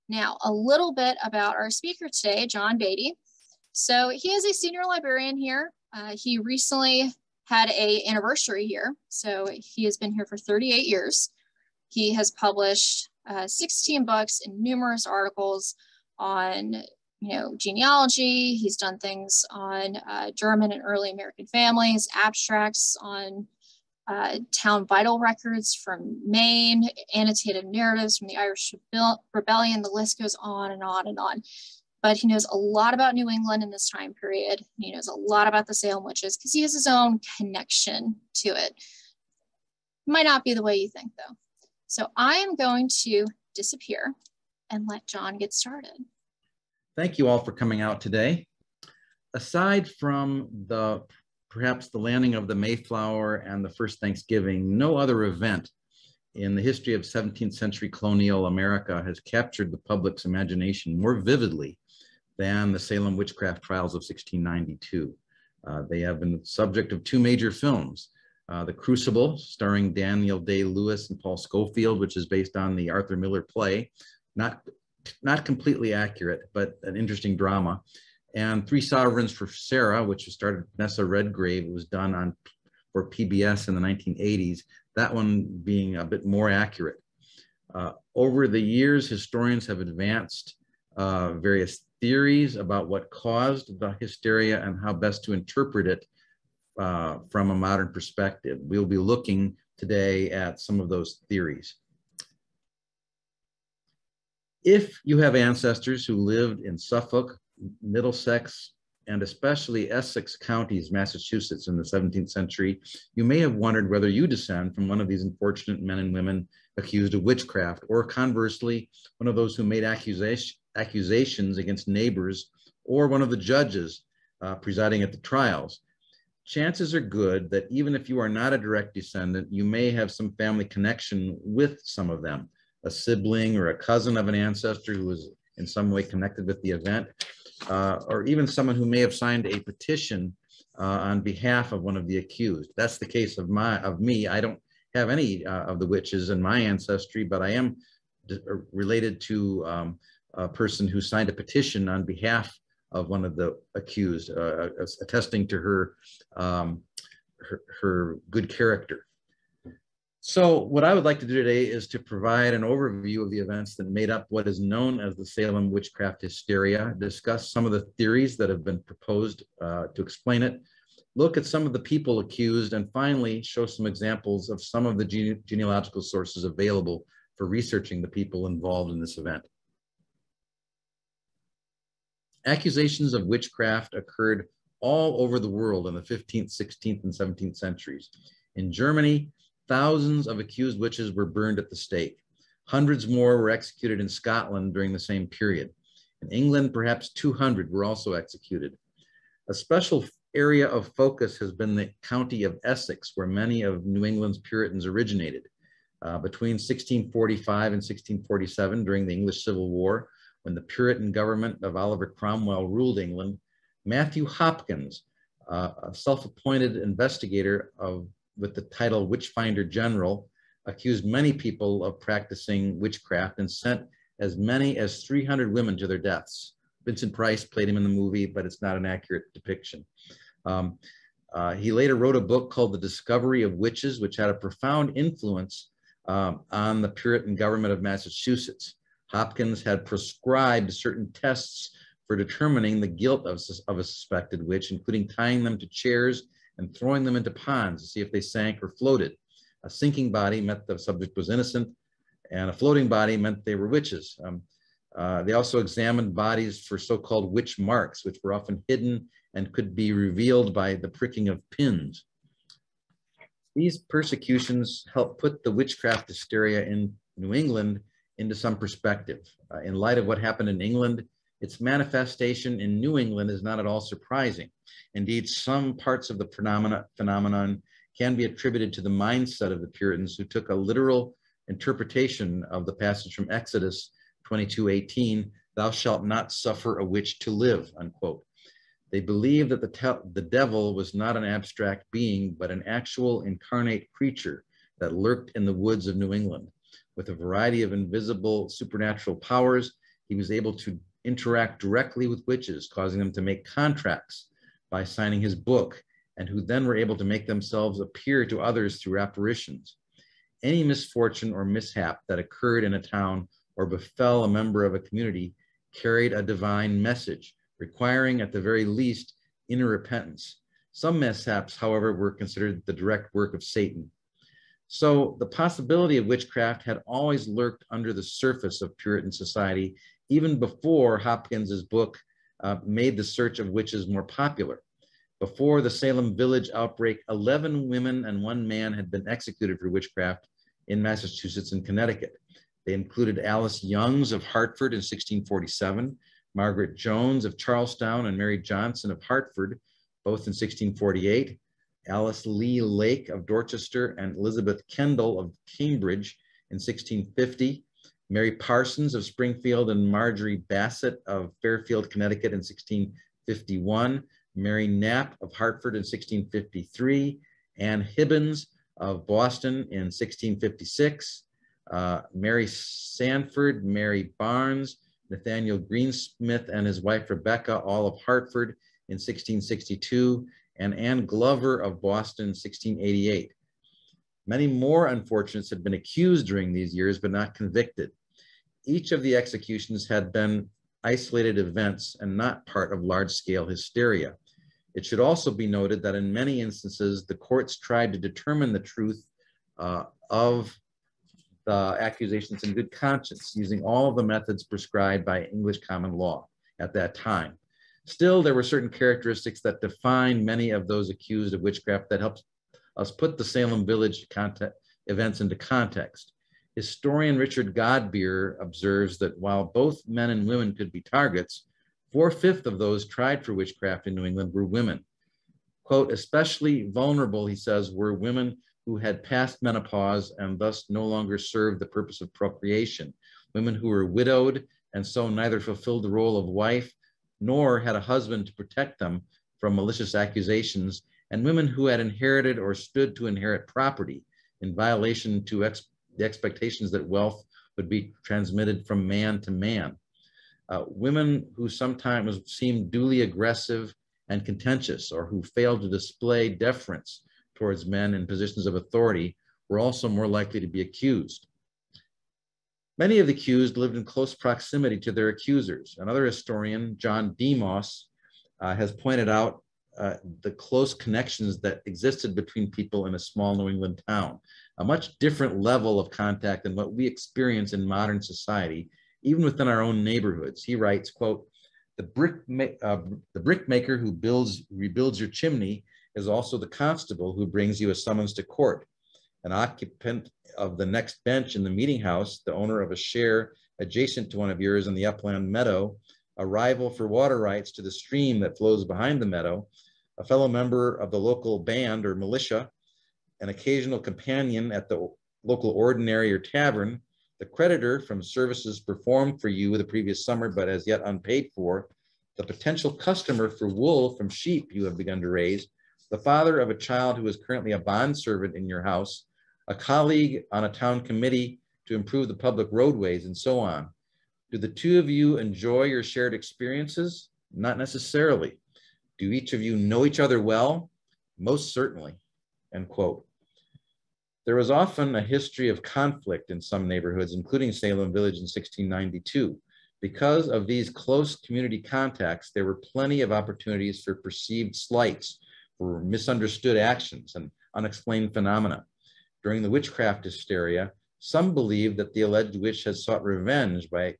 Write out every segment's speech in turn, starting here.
Now, a little bit about our speaker today, John Beatty. So he is a senior librarian here. He recently had an anniversary here. So he has been here for 38 years. He has published 16 books and numerous articles on genealogy. He's done things on German and early American families, abstracts on town vital records from Maine, annotated narratives from the Irish Rebellion. The list goes on and on and on. But he knows a lot about New England in this time period. He knows a lot about the Salem witches because he has his own connection to it. Might not be the way you think, though. So I am going to disappear and let John get started. Thank you all for coming out today. Aside from perhaps the landing of the Mayflower and the first Thanksgiving, no other event in the history of 17th century colonial America has captured the public's imagination more vividly than the Salem Witchcraft Trials of 1692. They have been the subject of two major films, The Crucible, starring Daniel Day-Lewis and Paul Scofield, which is based on the Arthur Miller play, not completely accurate, but an interesting drama, and Three Sovereigns for Sarah, which was started with Vanessa Redgrave. It was done for PBS in the 1980s, that one being a bit more accurate. Over the years, historians have advanced various theories about what caused the hysteria and how best to interpret it from a modern perspective. We'll be looking today at some of those theories. If you have ancestors who lived in Suffolk, Middlesex, and especially Essex counties, Massachusetts in the 17th century, you may have wondered whether you descend from one of these unfortunate men and women accused of witchcraft, or conversely, one of those who made accusations against neighbors, or one of the judges presiding at the trials. Chances are good that even if you are not a direct descendant, you may have some family connection with some of them, a sibling or a cousin of an ancestor who was in some way connected with the event, or even someone who may have signed a petition on behalf of one of the accused. That's the case of me. I don't have any of the witches in my ancestry, but I am related to a person who signed a petition on behalf of one of the accused, attesting to her good character. So what I would like to do today is to provide an overview of the events that made up what is known as the Salem witchcraft hysteria, discuss some of the theories that have been proposed to explain it, look at some of the people accused, and finally show some examples of some of the genealogical sources available for researching the people involved in this event. Accusations of witchcraft occurred all over the world in the 15th, 16th, and 17th centuries. In Germany, thousands of accused witches were burned at the stake. Hundreds more were executed in Scotland during the same period. In England, perhaps 200 were also executed. A special area of focus has been the county of Essex, where many of New England's Puritans originated. Between 1645 and 1647, during the English Civil War, when the Puritan government of Oliver Cromwell ruled England, Matthew Hopkins, a self-appointed investigator with the title Witchfinder General, accused many people of practicing witchcraft and sent as many as 300 women to their deaths. Vincent Price played him in the movie, but it's not an accurate depiction. He later wrote a book called The Discovery of Witches, which had a profound influence on the Puritan government of Massachusetts. Hopkins had prescribed certain tests for determining the guilt of a suspected witch, including tying them to chairs and throwing them into ponds to see if they sank or floated. A sinking body meant the subject was innocent, and a floating body meant they were witches. They also examined bodies for so-called witch marks, which were often hidden and could be revealed by the pricking of pins. These persecutions helped put the witchcraft hysteria in New England into some perspective. In light of what happened in England, its manifestation in New England is not at all surprising. Indeed, some parts of the phenomenon can be attributed to the mindset of the Puritans, who took a literal interpretation of the passage from Exodus 22:18, "Thou shalt not suffer a witch to live," unquote. They believed that the devil was not an abstract being, but an actual incarnate creature that lurked in the woods of New England. With a variety of invisible supernatural powers, he was able to interact directly with witches, causing them to make contracts by signing his book, and who then were able to make themselves appear to others through apparitions. Any misfortune or mishap that occurred in a town or befell a member of a community carried a divine message, requiring at the very least inner repentance. Some mishaps, however, were considered the direct work of Satan. So the possibility of witchcraft had always lurked under the surface of Puritan society, even before Hopkins's book made the search of witches more popular. Before the Salem Village outbreak, 11 women and 1 man had been executed for witchcraft in Massachusetts and Connecticut. They included Alice Youngs of Hartford in 1647, Margaret Jones of Charlestown, and Mary Johnson of Hartford, both in 1648, Alice Lee Lake of Dorchester, and Elizabeth Kendall of Cambridge in 1650, Mary Parsons of Springfield and Marjorie Bassett of Fairfield, Connecticut in 1651, Mary Knapp of Hartford in 1653, Anne Hibbins of Boston in 1656, Mary Sanford, Mary Barnes, Nathaniel Greensmith and his wife Rebecca, all of Hartford in 1662, and Anne Glover of Boston in 1688. Many more unfortunates had been accused during these years, but not convicted. Each of the executions had been isolated events and not part of large-scale hysteria. It should also be noted that in many instances, the courts tried to determine the truth of the accusations in good conscience, using all of the methods prescribed by English common law at that time. Still, there were certain characteristics that defined many of those accused of witchcraft that helped us put the Salem Village events into context. Historian Richard Godbeer observes that while both men and women could be targets, 4/5 of those tried for witchcraft in New England were women. Quote, especially vulnerable, he says, were women who had passed menopause and thus no longer served the purpose of procreation, women who were widowed and so neither fulfilled the role of wife nor had a husband to protect them from malicious accusations, and women who had inherited or stood to inherit property in violation to the expectations that wealth would be transmitted from man to man. Women who sometimes seemed duly aggressive and contentious, or who failed to display deference towards men in positions of authority, were also more likely to be accused. Many of the accused lived in close proximity to their accusers. Another historian, John Demos, has pointed out the close connections that existed between people in a small New England town, a much different level of contact than what we experience in modern society, even within our own neighborhoods. He writes, quote, the brickmaker who rebuilds your chimney is also the constable who brings you a summons to court. An occupant of the next bench in the meeting house, the owner of a share adjacent to one of yours in the upland meadow, a rival for water rights to the stream that flows behind the meadow, a fellow member of the local band or militia, an occasional companion at the local ordinary or tavern, the creditor from services performed for you the previous summer but as yet unpaid for, the potential customer for wool from sheep you have begun to raise, the father of a child who is currently a bondservant in your house, a colleague on a town committee to improve the public roadways, and so on. Do the two of you enjoy your shared experiences? Not necessarily. Do each of you know each other well? Most certainly, end quote. There was often a history of conflict in some neighborhoods, including Salem Village in 1692. Because of these close community contacts, there were plenty of opportunities for perceived slights, for misunderstood actions and unexplained phenomena. During the witchcraft hysteria, some believed that the alleged witch had sought revenge by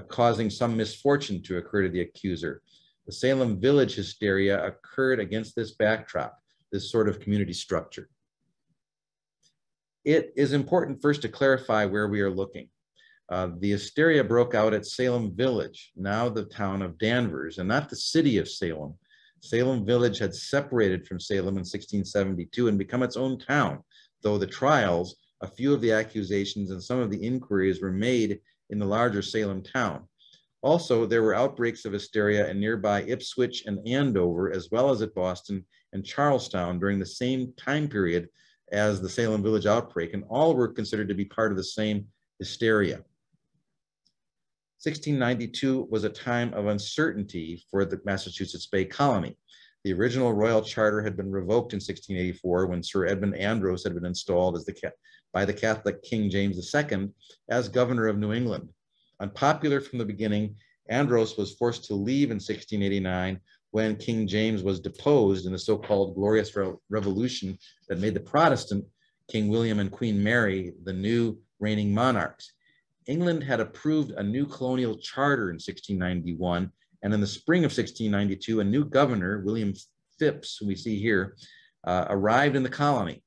causing some misfortune to occur to the accuser. The Salem Village hysteria occurred against this backdrop, this sort of community structure. It is important first to clarify where we are looking. The hysteria broke out at Salem Village, now the town of Danvers, and not the city of Salem. Salem Village had separated from Salem in 1672 and become its own town, though the trials, a few of the accusations, and some of the inquiries were made in the larger Salem town. Also, there were outbreaks of hysteria in nearby Ipswich and Andover, as well as at Boston and Charlestown during the same time period as the Salem Village outbreak, and all were considered to be part of the same hysteria. 1692 was a time of uncertainty for the Massachusetts Bay Colony. The original royal charter had been revoked in 1684 when Sir Edmund Andros had been installed as by the Catholic King James II as governor of New England. Unpopular from the beginning, Andros was forced to leave in 1689 when King James was deposed in the so-called Glorious Revolution that made the Protestant King William and Queen Mary the new reigning monarchs. England had approved a new colonial charter in 1691, and in the spring of 1692, a new governor, William Phips, who we see here, arrived in the colony.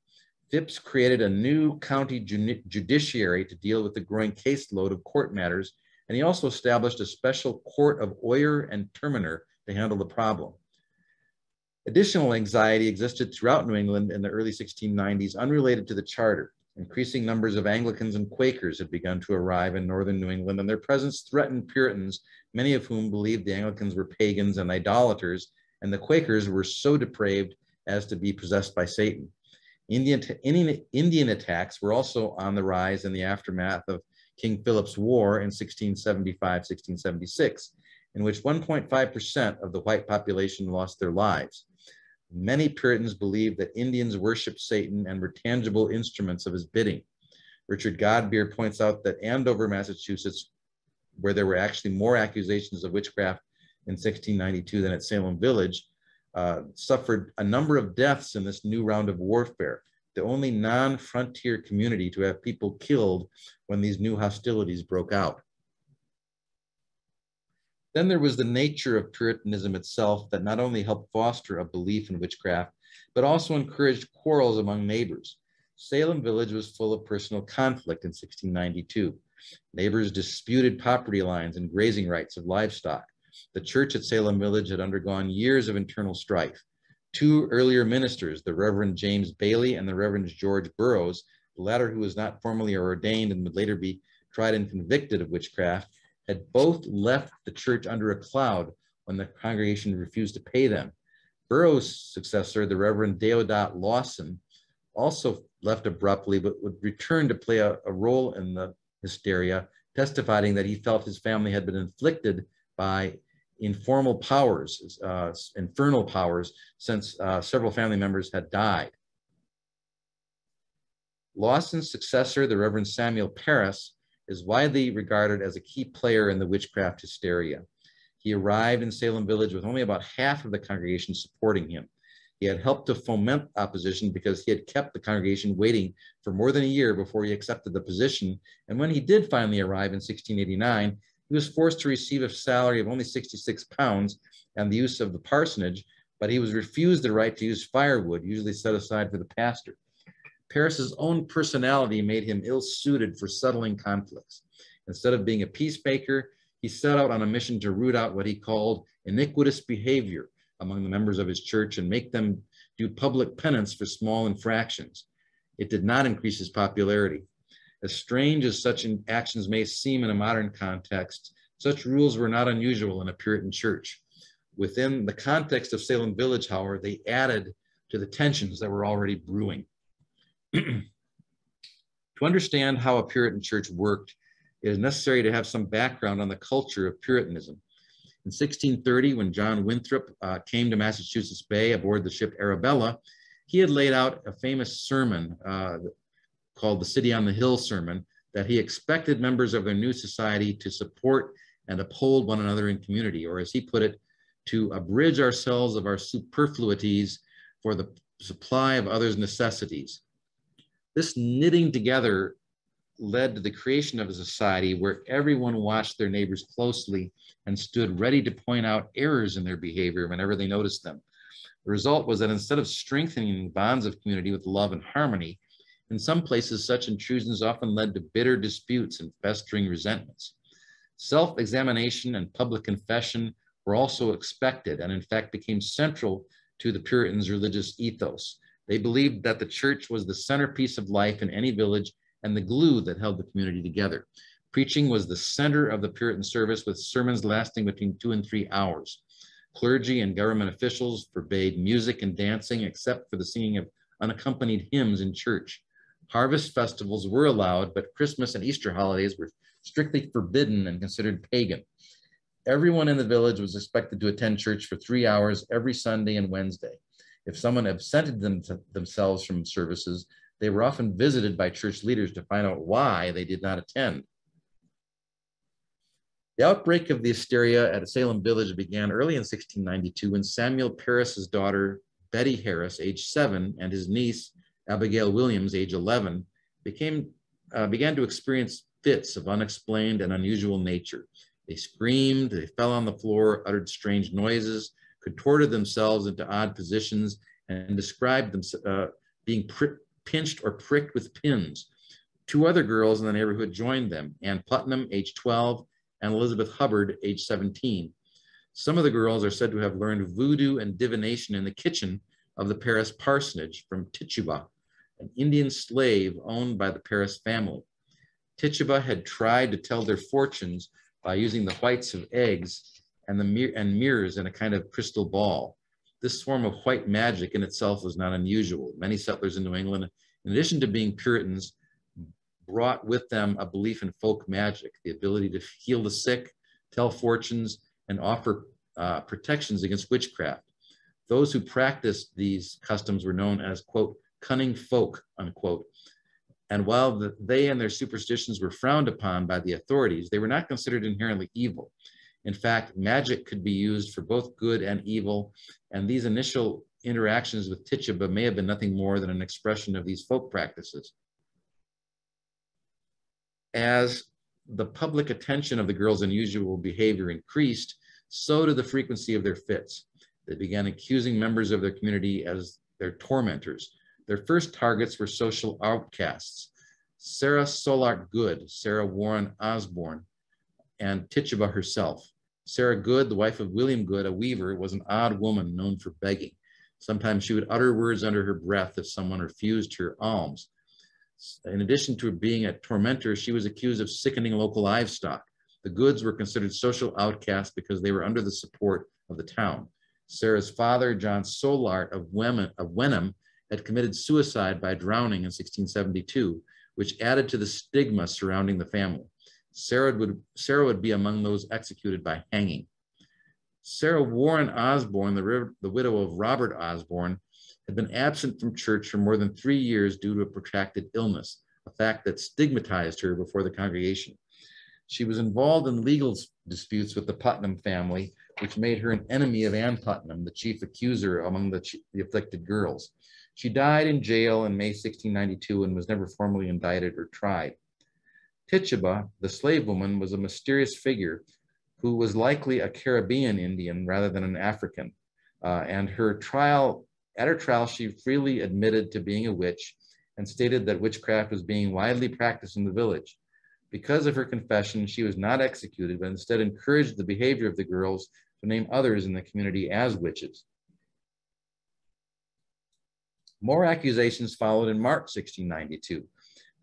Phips created a new county judiciary to deal with the growing caseload of court matters, and he also established a special court of oyer and terminer to handle the problem. Additional anxiety existed throughout New England in the early 1690s unrelated to the charter. Increasing numbers of Anglicans and Quakers had begun to arrive in northern New England, and their presence threatened Puritans, many of whom believed the Anglicans were pagans and idolaters, and the Quakers were so depraved as to be possessed by Satan. Indian attacks were also on the rise in the aftermath of King Philip's War in 1675-1676, in which 1.5% of the white population lost their lives. Many Puritans believed that Indians worshiped Satan and were tangible instruments of his bidding. Richard Godbeer points out that Andover, Massachusetts, where there were actually more accusations of witchcraft in 1692 than at Salem Village, suffered a number of deaths in this new round of warfare, the only non-frontier community to have people killed when these new hostilities broke out. Then there was the nature of Puritanism itself that not only helped foster a belief in witchcraft, but also encouraged quarrels among neighbors. Salem Village was full of personal conflict in 1692. Neighbors disputed property lines and grazing rights of livestock. The church at Salem Village had undergone years of internal strife. Two earlier ministers, the Reverend James Bailey and the Reverend George Burroughs, the latter who was not formally ordained and would later be tried and convicted of witchcraft, had both left the church under a cloud when the congregation refused to pay them. Burroughs' successor, the Reverend Deodat Lawson, also left abruptly, but would return to play a role in the hysteria, testifying that he felt his family had been inflicted by infernal powers, since several family members had died. Lawson's successor, the Reverend Samuel Parris, is widely regarded as a key player in the witchcraft hysteria. He arrived in Salem Village with only about half of the congregation supporting him. He had helped to foment opposition because he had kept the congregation waiting for more than a year before he accepted the position. And when he did finally arrive in 1689, he was forced to receive a salary of only 66 pounds and the use of the parsonage, but he was refused the right to use firewood, usually set aside for the pastor. Parris's own personality made him ill-suited for settling conflicts. Instead of being a peacemaker, he set out on a mission to root out what he called iniquitous behavior among the members of his church and make them do public penance for small infractions. It did not increase his popularity. As strange as such actions may seem in a modern context, such rules were not unusual in a Puritan church. Within the context of Salem Village, however, they added to the tensions that were already brewing. To understand how a Puritan church worked, it is necessary to have some background on the culture of Puritanism. In 1630, when John Winthrop came to Massachusetts Bay aboard the ship Arabella, he had laid out a famous sermon called the City on the Hill sermon that he expected members of their new society to support and uphold one another in community, or as he put it, to abridge ourselves of our superfluities for the supply of others' necessities. This knitting together led to the creation of a society where everyone watched their neighbors closely and stood ready to point out errors in their behavior whenever they noticed them. The result was that instead of strengthening bonds of community with love and harmony, in some places such intrusions often led to bitter disputes and festering resentments. Self-examination and public confession were also expected and in fact became central to the Puritans' religious ethos. They believed that the church was the centerpiece of life in any village and the glue that held the community together. Preaching was the center of the Puritan service, with sermons lasting between 2 and 3 hours. Clergy and government officials forbade music and dancing except for the singing of unaccompanied hymns in church. Harvest festivals were allowed, but Christmas and Easter holidays were strictly forbidden and considered pagan. Everyone in the village was expected to attend church for 3 hours every Sunday and Wednesday. If someone absented themselves from services, they were often visited by church leaders to find out why they did not attend. The outbreak of the hysteria at a Salem village began early in 1692 when Samuel Parris's daughter, Betty Harris, age 7, and his niece, Abigail Williams, age 11, began to experience fits of unexplained and unusual nature. They screamed, they fell on the floor, uttered strange noises, contorted themselves into odd positions, and described them being pinched or pricked with pins. 2 other girls in the neighborhood joined them, Ann Putnam, age 12, and Elizabeth Hubbard, age 17. Some of the girls are said to have learned voodoo and divination in the kitchen of the Parris parsonage from Tituba, an Indian slave owned by the Parris family. Tituba had tried to tell their fortunes by using the whites of eggs and mirrors in a kind of crystal ball. This form of white magic in itself was not unusual. Many settlers in New England, in addition to being Puritans, brought with them a belief in folk magic, the ability to heal the sick, tell fortunes, and offer protections against witchcraft. Those who practiced these customs were known as, quote, cunning folk, unquote. And while they and their superstitions were frowned upon by the authorities, they were not considered inherently evil. In fact, magic could be used for both good and evil, and these initial interactions with Tituba may have been nothing more than an expression of these folk practices. As the public attention of the girls' unusual behavior increased, so did the frequency of their fits. They began accusing members of their community as their tormentors. Their first targets were social outcasts: Sarah Sollart Good, Sarah Warren Osborne, and Tituba herself. Sarah Good, the wife of William Good, a weaver, was an odd woman known for begging. Sometimes she would utter words under her breath if someone refused her alms. In addition to being a tormentor, she was accused of sickening local livestock. The Goods were considered social outcasts because they were under the support of the town. Sarah's father, John Sollart of Wenham, had committed suicide by drowning in 1672, which added to the stigma surrounding the family. Sarah would be among those executed by hanging. Sarah Warren Osborne, the widow of Robert Osborne, had been absent from church for more than 3 years due to a protracted illness, a fact that stigmatized her before the congregation. She was involved in legal disputes with the Putnam family, which made her an enemy of Ann Putnam, the chief accuser among the afflicted girls. She died in jail in May 1692 and was never formally indicted or tried. Tituba, the slave woman, was a mysterious figure who was likely a Caribbean Indian rather than an African. At her trial, she freely admitted to being a witch and stated that witchcraft was being widely practiced in the village. Because of her confession, she was not executed, but instead encouraged the behavior of the girls to name others in the community as witches. More accusations followed in March 1692.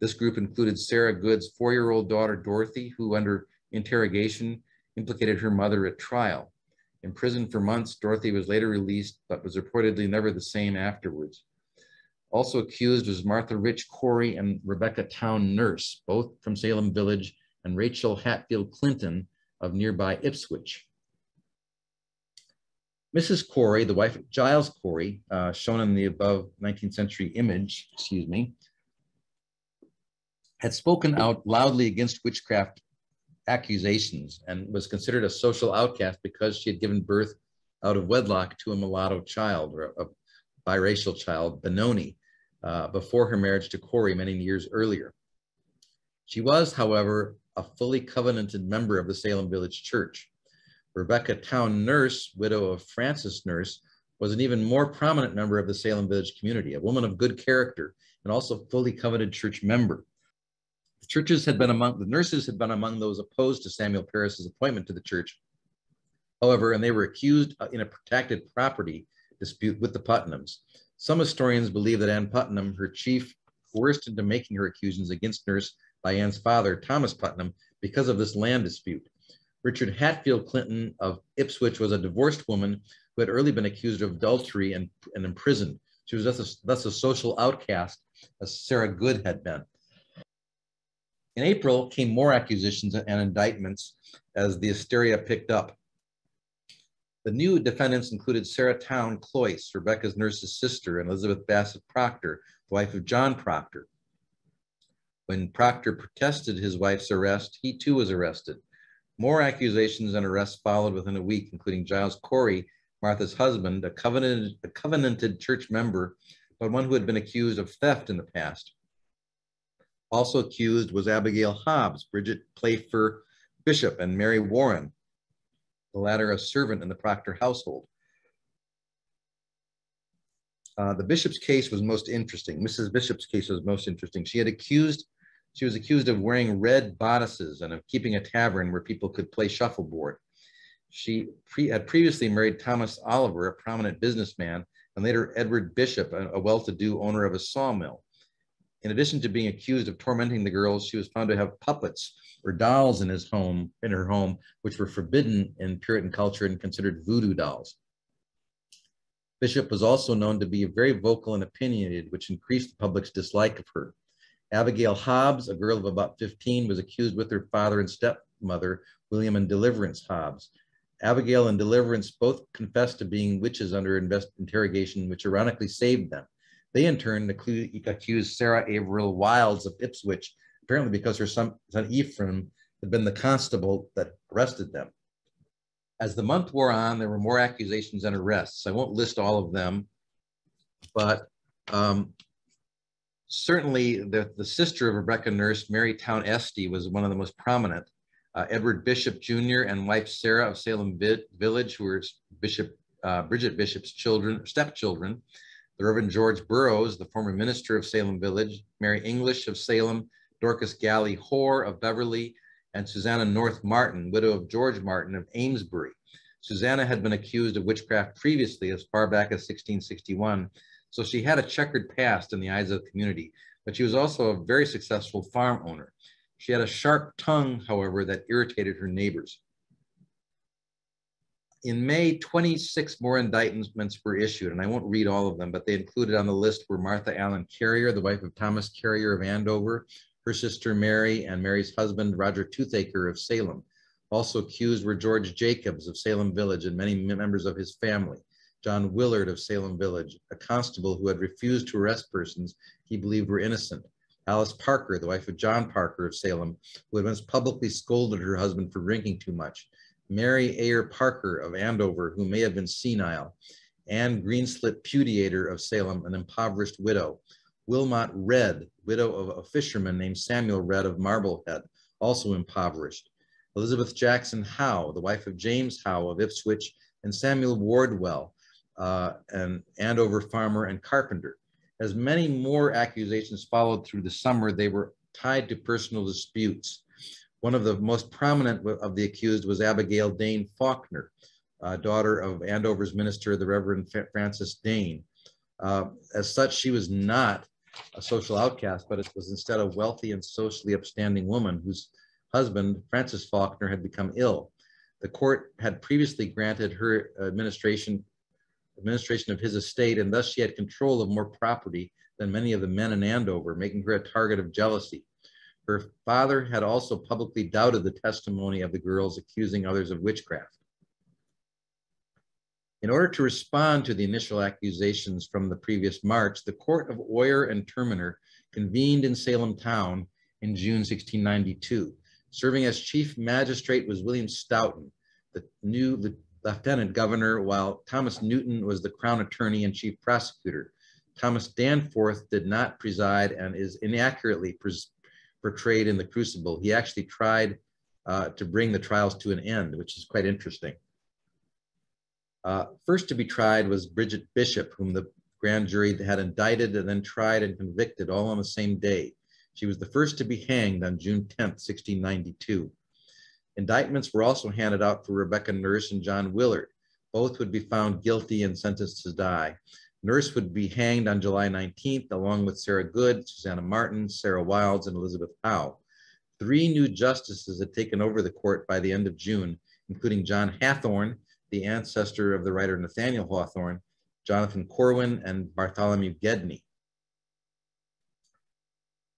This group included Sarah Good's 4-year-old daughter, Dorothy, who under interrogation implicated her mother at trial. Imprisoned for months, Dorothy was later released, but was reportedly never the same afterwards. Also accused was Martha Rich Corey and Rebecca Town Nurse, both from Salem Village, and Rachel Hatfield Clinton of nearby Ipswich. Mrs. Corey, the wife of Giles Corey, shown in the above 19th century image, had spoken out loudly against witchcraft accusations and was considered a social outcast because she had given birth out of wedlock to a mulatto child, or a biracial child, Benoni, before her marriage to Corey many years earlier. She was, however, a fully covenanted member of the Salem Village Church. Rebecca Town Nurse, widow of Francis Nurse, was an even more prominent member of the Salem Village community, a woman of good character and also fully covenanted church member. The nurses had been among those opposed to Samuel Parris's appointment to the church. However, and they were accused in a protected property dispute with the Putnams. Some historians believe that Ann Putnam, her chief, coerced into making her accusations against Nurse by Ann's father, Thomas Putnam, because of this land dispute. Richard Hatfield Clinton of Ipswich was a divorced woman who had early been accused of adultery and imprisoned. She was thus a social outcast, as Sarah Good had been. In April came more accusations and indictments as the hysteria picked up. The new defendants included Sarah Town Cloyce, Rebecca's nurse's sister, and Elizabeth Bassett Proctor, the wife of John Proctor. When Proctor protested his wife's arrest, he too was arrested. More accusations and arrests followed within a week, including Giles Corey, Martha's husband, a covenanted church member, but one who had been accused of theft in the past. Also accused was Abigail Hobbs, Bridget Playfer Bishop, and Mary Warren, the latter a servant in the Proctor household. The Bishop's case was most interesting. Mrs. Bishop's case was most interesting. She was accused of wearing red bodices and of keeping a tavern where people could play shuffleboard. She had previously married Thomas Oliver, a prominent businessman, and later Edward Bishop, a well-to-do owner of a sawmill. In addition to being accused of tormenting the girls, she was found to have puppets or dolls in her home, which were forbidden in Puritan culture and considered voodoo dolls. Bishop was also known to be very vocal and opinionated, which increased the public's dislike of her. Abigail Hobbs, a girl of about 15, was accused with her father and stepmother, William and Deliverance Hobbs. Abigail and Deliverance both confessed to being witches under interrogation, which ironically saved them. They in turn accused Sarah Averill Wilds of Ipswich, apparently because her son Ephraim had been the constable that arrested them. As the month wore on, there were more accusations and arrests. I won't list all of them, but certainly the sister of Rebecca Nurse, Mary Town Esty, was one of the most prominent. Edward Bishop Jr. and wife Sarah of Salem Village, who were Bridget Bishop's stepchildren. The Reverend George Burroughs, the former minister of Salem Village, Mary English of Salem, Dorcas Galley Hoare of Beverly, and Susanna North Martin, widow of George Martin of Amesbury. Susanna had been accused of witchcraft previously as far back as 1661, so she had a checkered past in the eyes of the community, but she was also a very successful farm owner. She had a sharp tongue, however, that irritated her neighbors. In May, 26 more indictments were issued, and I won't read all of them, but they included on the list were Martha Allen Carrier, the wife of Thomas Carrier of Andover, her sister Mary, and Mary's husband, Roger Toothaker of Salem. Also accused were George Jacobs of Salem Village and many members of his family, John Willard of Salem Village, a constable who had refused to arrest persons he believed were innocent, Alice Parker, the wife of John Parker of Salem, who had once publicly scolded her husband for drinking too much, Mary Ayer Parker of Andover, who may have been senile, Anne Greenslit Pudiator of Salem, an impoverished widow, Wilmot Redd, widow of a fisherman named Samuel Redd of Marblehead, also impoverished, Elizabeth Jackson Howe, the wife of James Howe of Ipswich, and Samuel Wardwell, an Andover farmer and carpenter. As many more accusations followed through the summer, they were tied to personal disputes. One of the most prominent of the accused was Abigail Dane Faulkner, daughter of Andover's minister, the Reverend Francis Dane. As such, she was not a social outcast, but it was instead a wealthy and socially upstanding woman whose husband, Francis Faulkner, had become ill. The court had previously granted her administration of his estate, and thus she had control of more property than many of the men in Andover, making her a target of jealousy. Her father had also publicly doubted the testimony of the girls, accusing others of witchcraft. In order to respond to the initial accusations from the previous March, the Court of Oyer and Terminer convened in Salem town in June 1692. Serving as chief magistrate was William Stoughton, the new lieutenant governor, while Thomas Newton was the crown attorney and chief prosecutor. Thomas Danforth did not preside and is inaccurately portrayed in the Crucible. He actually tried to bring the trials to an end, which is quite interesting. First to be tried was Bridget Bishop, whom the grand jury had indicted and then tried and convicted all on the same day. She was the first to be hanged on June 10th, 1692. Indictments were also handed out for Rebecca Nurse and John Willard. Both would be found guilty and sentenced to die. Nurse would be hanged on July 19th, along with Sarah Good, Susanna Martin, Sarah Wilds, and Elizabeth Howe. 3 new justices had taken over the court by the end of June, including John Hathorne, the ancestor of the writer Nathaniel Hawthorne, Jonathan Corwin, and Bartholomew Gedney.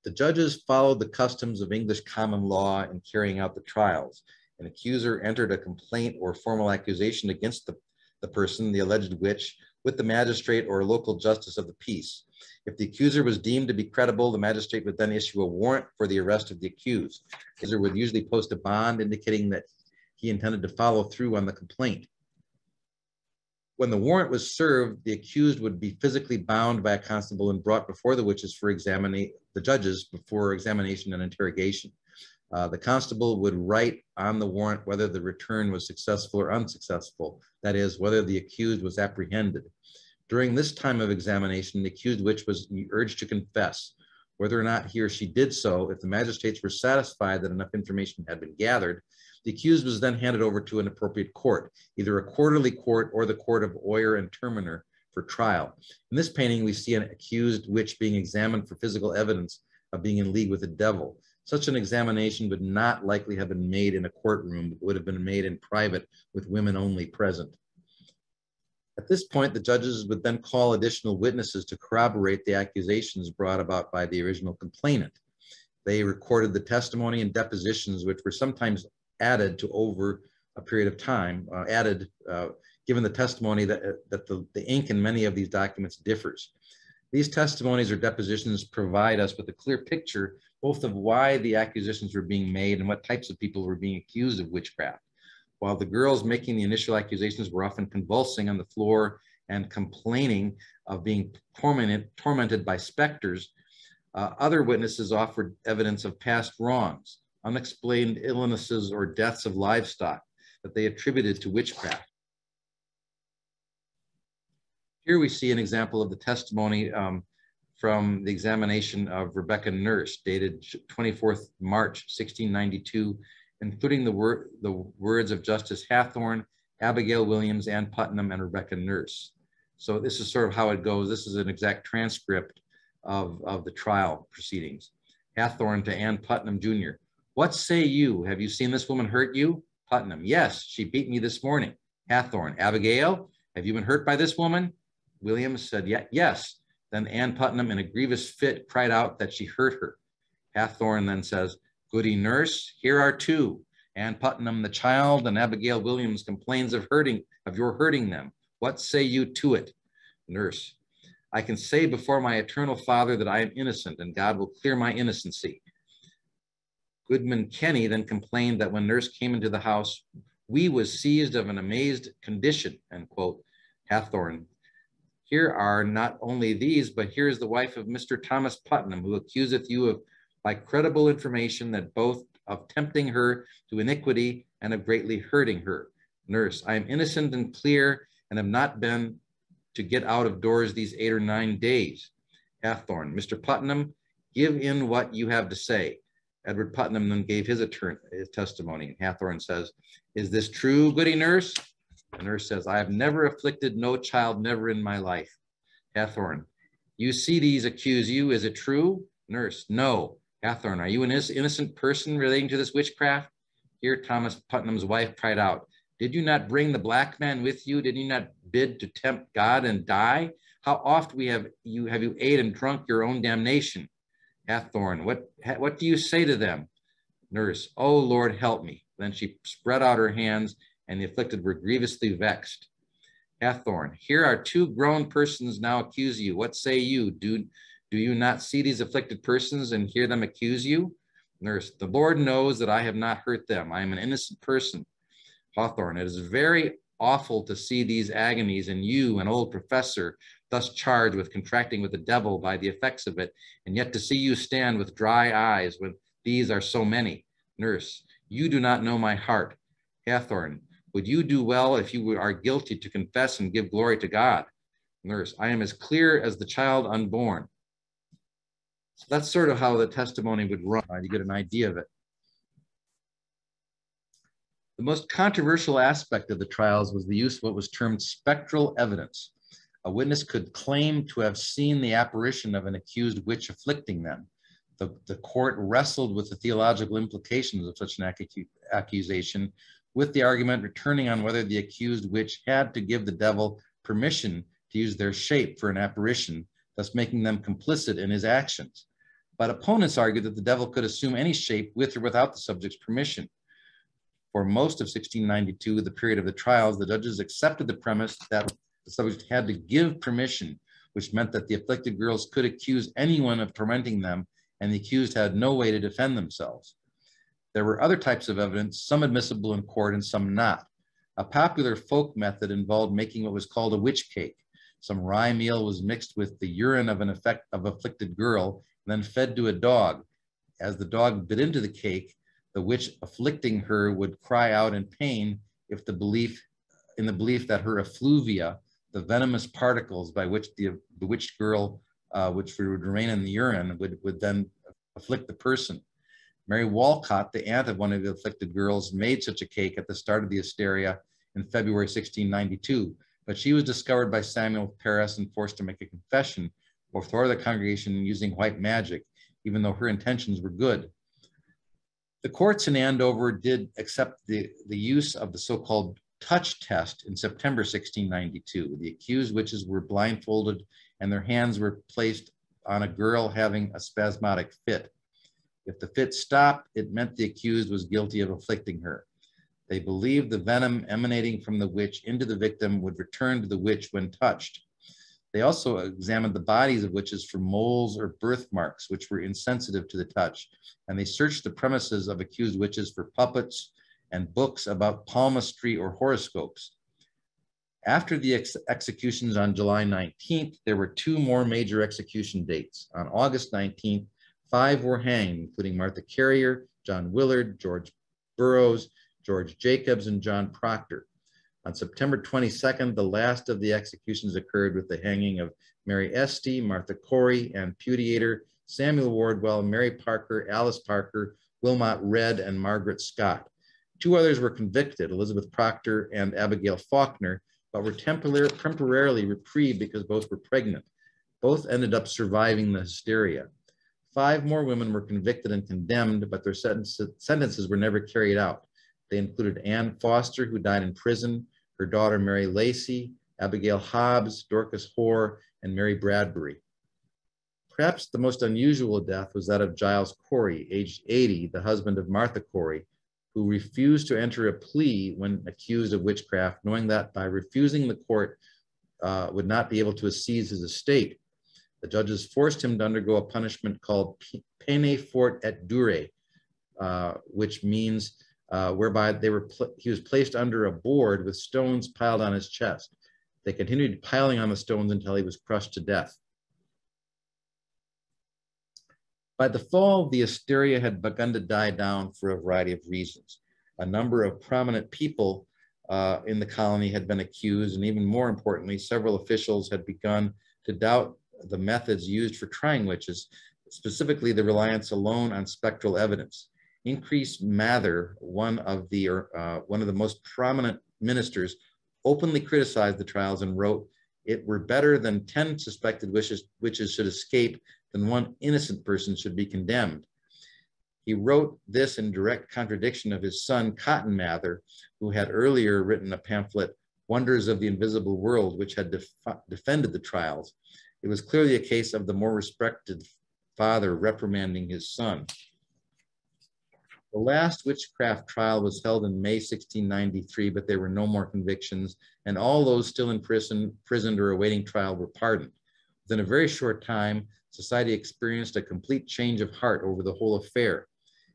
The judges followed the customs of English common law in carrying out the trials. An accuser entered a complaint or formal accusation against the person, the alleged witch, with the magistrate or local justice of the peace. If the accuser was deemed to be credible, the magistrate would then issue a warrant for the arrest of the accused. The accuser would usually post a bond indicating that he intended to follow through on the complaint. When the warrant was served, the accused would be physically bound by a constable and brought before the witches for the judges before examination and interrogation. The constable would write on the warrant whether the return was successful or unsuccessful, that is, whether the accused was apprehended. During this time of examination, the accused witch was urged to confess. Whether or not he or she did so, if the magistrates were satisfied that enough information had been gathered, the accused was then handed over to an appropriate court, either a quarterly court or the court of oyer and terminer for trial. In this painting, we see an accused witch being examined for physical evidence of being in league with the devil. Such an examination would not likely have been made in a courtroom, but would have been made in private with women only present. At this point, the judges would then call additional witnesses to corroborate the accusations brought about by the original complainant. They recorded the testimony and depositions, which were sometimes added to over a period of time, given the testimony that the ink in many of these documents differs. These testimonies or depositions provide us with a clear picture both of why the accusations were being made and what types of people were being accused of witchcraft. While the girls making the initial accusations were often convulsing on the floor and complaining of being tormented by specters, other witnesses offered evidence of past wrongs, unexplained illnesses or deaths of livestock that they attributed to witchcraft. Here we see an example of the testimony from the examination of Rebecca Nurse, dated 24th March, 1692, including the words of Justice Hathorne, Abigail Williams, Ann Putnam, and Rebecca Nurse. So this is sort of how it goes. This is an exact transcript of the trial proceedings. Hathorne to Ann Putnam, Jr. What say you? Have you seen this woman hurt you? Putnam, yes, she beat me this morning. Hathorne, Abigail, have you been hurt by this woman? Williams said, yes. Then Ann Putnam, in a grievous fit, cried out that she hurt her. Hathorne then says, Goody Nurse, here are two. Ann Putnam, the child, and Abigail Williams complains of your hurting them. What say you to it? Nurse, I can say before my eternal Father that I am innocent, and God will clear my innocency. Goodman Kenny then complained that when Nurse came into the house, we was seized of an amazed condition, end quote. Hathorne, here are not only these, but here is the wife of Mr. Thomas Putnam, who accuseth you of, by credible information, that both of tempting her to iniquity and of greatly hurting her. Nurse, I am innocent and clear, and have not been to get out of doors these 8 or 9 days. Hathorne, Mr. Putnam, give in what you have to say. Edward Putnam then gave his testimony. Hathorne says, is this true, Goody Nurse? The nurse says, I have never afflicted no child, never in my life. Hathorne, you see these accuse you, is it true? Nurse, no. Hathorne, are you an innocent person relating to this witchcraft? Here Thomas Putnam's wife cried out, did you not bring the black man with you? Did you not bid to tempt God and die? How oft have you ate and drunk your own damnation? Hathorne, what do you say to them? Nurse, oh Lord, help me. Then she spread out her hands, and the afflicted were grievously vexed. Hathorne, here are 2 grown persons now accuse you. What say you? Do you not see these afflicted persons and hear them accuse you? Nurse, the Lord knows that I have not hurt them. I am an innocent person. Hathorne, it is very awful to see these agonies, and you, an old professor, thus charged with contracting with the devil by the effects of it, and yet to see you stand with dry eyes when these are so many. Nurse, you do not know my heart. Hathorne, would you do well if you are guilty to confess and give glory to God? Nurse, I am as clear as the child unborn. So that's sort of how the testimony would run. You get an idea of it. The most controversial aspect of the trials was the use of what was termed spectral evidence. A witness could claim to have seen the apparition of an accused witch afflicting them. The court wrestled with the theological implications of such an accusation, with the argument returning on whether the accused witch had to give the devil permission to use their shape for an apparition, thus making them complicit in his actions. But opponents argued that the devil could assume any shape with or without the subject's permission. For most of 1692, the period of the trials, the judges accepted the premise that the subject had to give permission, which meant that the afflicted girls could accuse anyone of tormenting them, and the accused had no way to defend themselves. There were other types of evidence, some admissible in court and some not. A popular folk method involved making what was called a witch cake. Some rye meal was mixed with the urine of an afflicted girl and then fed to a dog. As the dog bit into the cake, the witch afflicting her would cry out in pain in the belief that her effluvia, the venomous particles by which the bewitched girl, which would remain in the urine, would then afflict the person. Mary Walcott, the aunt of one of the afflicted girls, made such a cake at the start of the hysteria in February 1692, but she was discovered by Samuel Parris and forced to make a confession before the congregation using white magic, even though her intentions were good. The courts in Andover did accept the use of the so-called touch test in September 1692. The accused witches were blindfolded and their hands were placed on a girl having a spasmodic fit. If the fit stopped, it meant the accused was guilty of afflicting her. They believed the venom emanating from the witch into the victim would return to the witch when touched. They also examined the bodies of witches for moles or birthmarks, which were insensitive to the touch, and they searched the premises of accused witches for puppets and books about palmistry or horoscopes. After the executions on July 19th, there were two more major execution dates. On August 19th, 5 were hanged, including Martha Carrier, John Willard, George Burroughs, George Jacobs, and John Proctor. On September 22nd, the last of the executions occurred with the hanging of Mary Estey, Martha Corey, Ann Putiator, Samuel Wardwell, Mary Parker, Alice Parker, Wilmot Redd, and Margaret Scott. 2 others were convicted, Elizabeth Proctor and Abigail Faulkner, but were temporarily reprieved because both were pregnant. Both ended up surviving the hysteria. 5 more women were convicted and condemned, but their sentences were never carried out. They included Anne Foster, who died in prison, her daughter Mary Lacey, Abigail Hobbs, Dorcas Hoare, and Mary Bradbury. Perhaps the most unusual death was that of Giles Corey, aged 80, the husband of Martha Corey, who refused to enter a plea when accused of witchcraft, knowing that by refusing the court would not be able to seize his estate. The judges forced him to undergo a punishment called peine forte et dure, which means whereby he was placed under a board with stones piled on his chest. They continued piling on the stones until he was crushed to death. By the fall, the hysteria had begun to die down for a variety of reasons. A number of prominent people in the colony had been accused, and even more importantly, several officials had begun to doubt the methods used for trying witches, specifically the reliance alone on spectral evidence. Increase Mather, one of the most prominent ministers, openly criticized the trials and wrote, "It were better than 10 suspected witches should escape than 1 innocent person should be condemned." He wrote this in direct contradiction of his son, Cotton Mather, who had earlier written a pamphlet, Wonders of the Invisible World, which had defended the trials. It was clearly a case of the more respected father reprimanding his son. The last witchcraft trial was held in May 1693, but there were no more convictions, and all those still imprisoned or awaiting trial were pardoned. Within a very short time, society experienced a complete change of heart over the whole affair.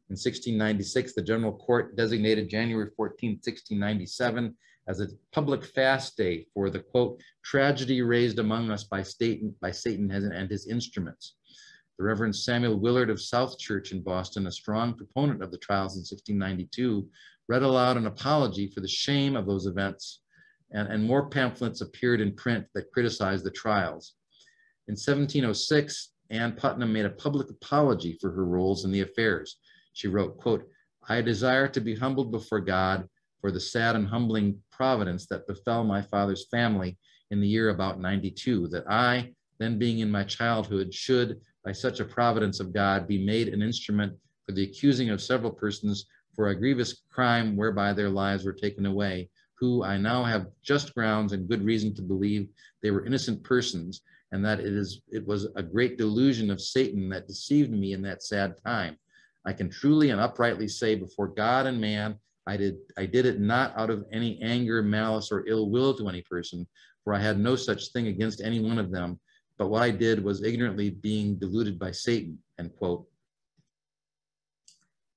In 1696, the General Court designated January 14, 1697 as a public fast day for the, quote, tragedy raised among us by Satan and his instruments. The Reverend Samuel Willard of South Church in Boston, a strong proponent of the trials in 1692, read aloud an apology for the shame of those events, and more pamphlets appeared in print that criticized the trials. In 1706, Ann Putnam made a public apology for her roles in the affairs. She wrote, quote, "I desire to be humbled before God for the sad and humbling providence that befell my father's family in the year about 92, that I, then being in my childhood, should, by such a providence of God, be made an instrument for the accusing of several persons for a grievous crime whereby their lives were taken away, who I now have just grounds and good reason to believe they were innocent persons, and that it was a great delusion of Satan that deceived me in that sad time. I can truly and uprightly say before God and man, I did it not out of any anger, malice, or ill will to any person, for I had no such thing against any one of them, but what I did was ignorantly being deluded by Satan," end quote.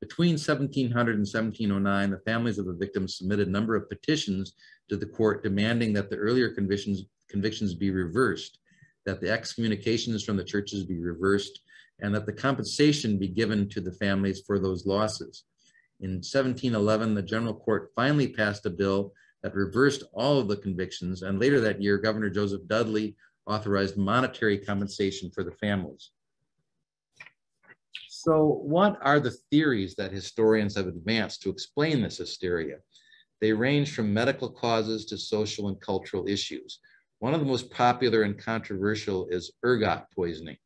Between 1700 and 1709, the families of the victims submitted a number of petitions to the court demanding that the earlier convictions be reversed, that the excommunications from the churches be reversed, and that the compensation be given to the families for those losses. In 1711, the General Court finally passed a bill that reversed all of the convictions, and later that year, Governor Joseph Dudley authorized monetary compensation for the families. So what are the theories that historians have advanced to explain this hysteria? They range from medical causes to social and cultural issues. One of the most popular and controversial is ergot poisoning.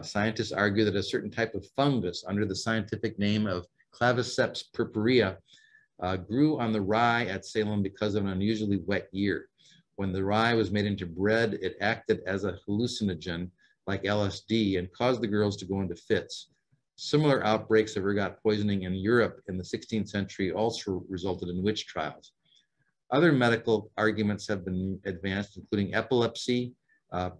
Scientists argue that a certain type of fungus under the scientific name of Claviceps purpurea grew on the rye at Salem because of an unusually wet year. When the rye was made into bread, it acted as a hallucinogen like LSD and caused the girls to go into fits. Similar outbreaks of ergot poisoning in Europe in the 16th century also resulted in witch trials. Other medical arguments have been advanced, including epilepsy,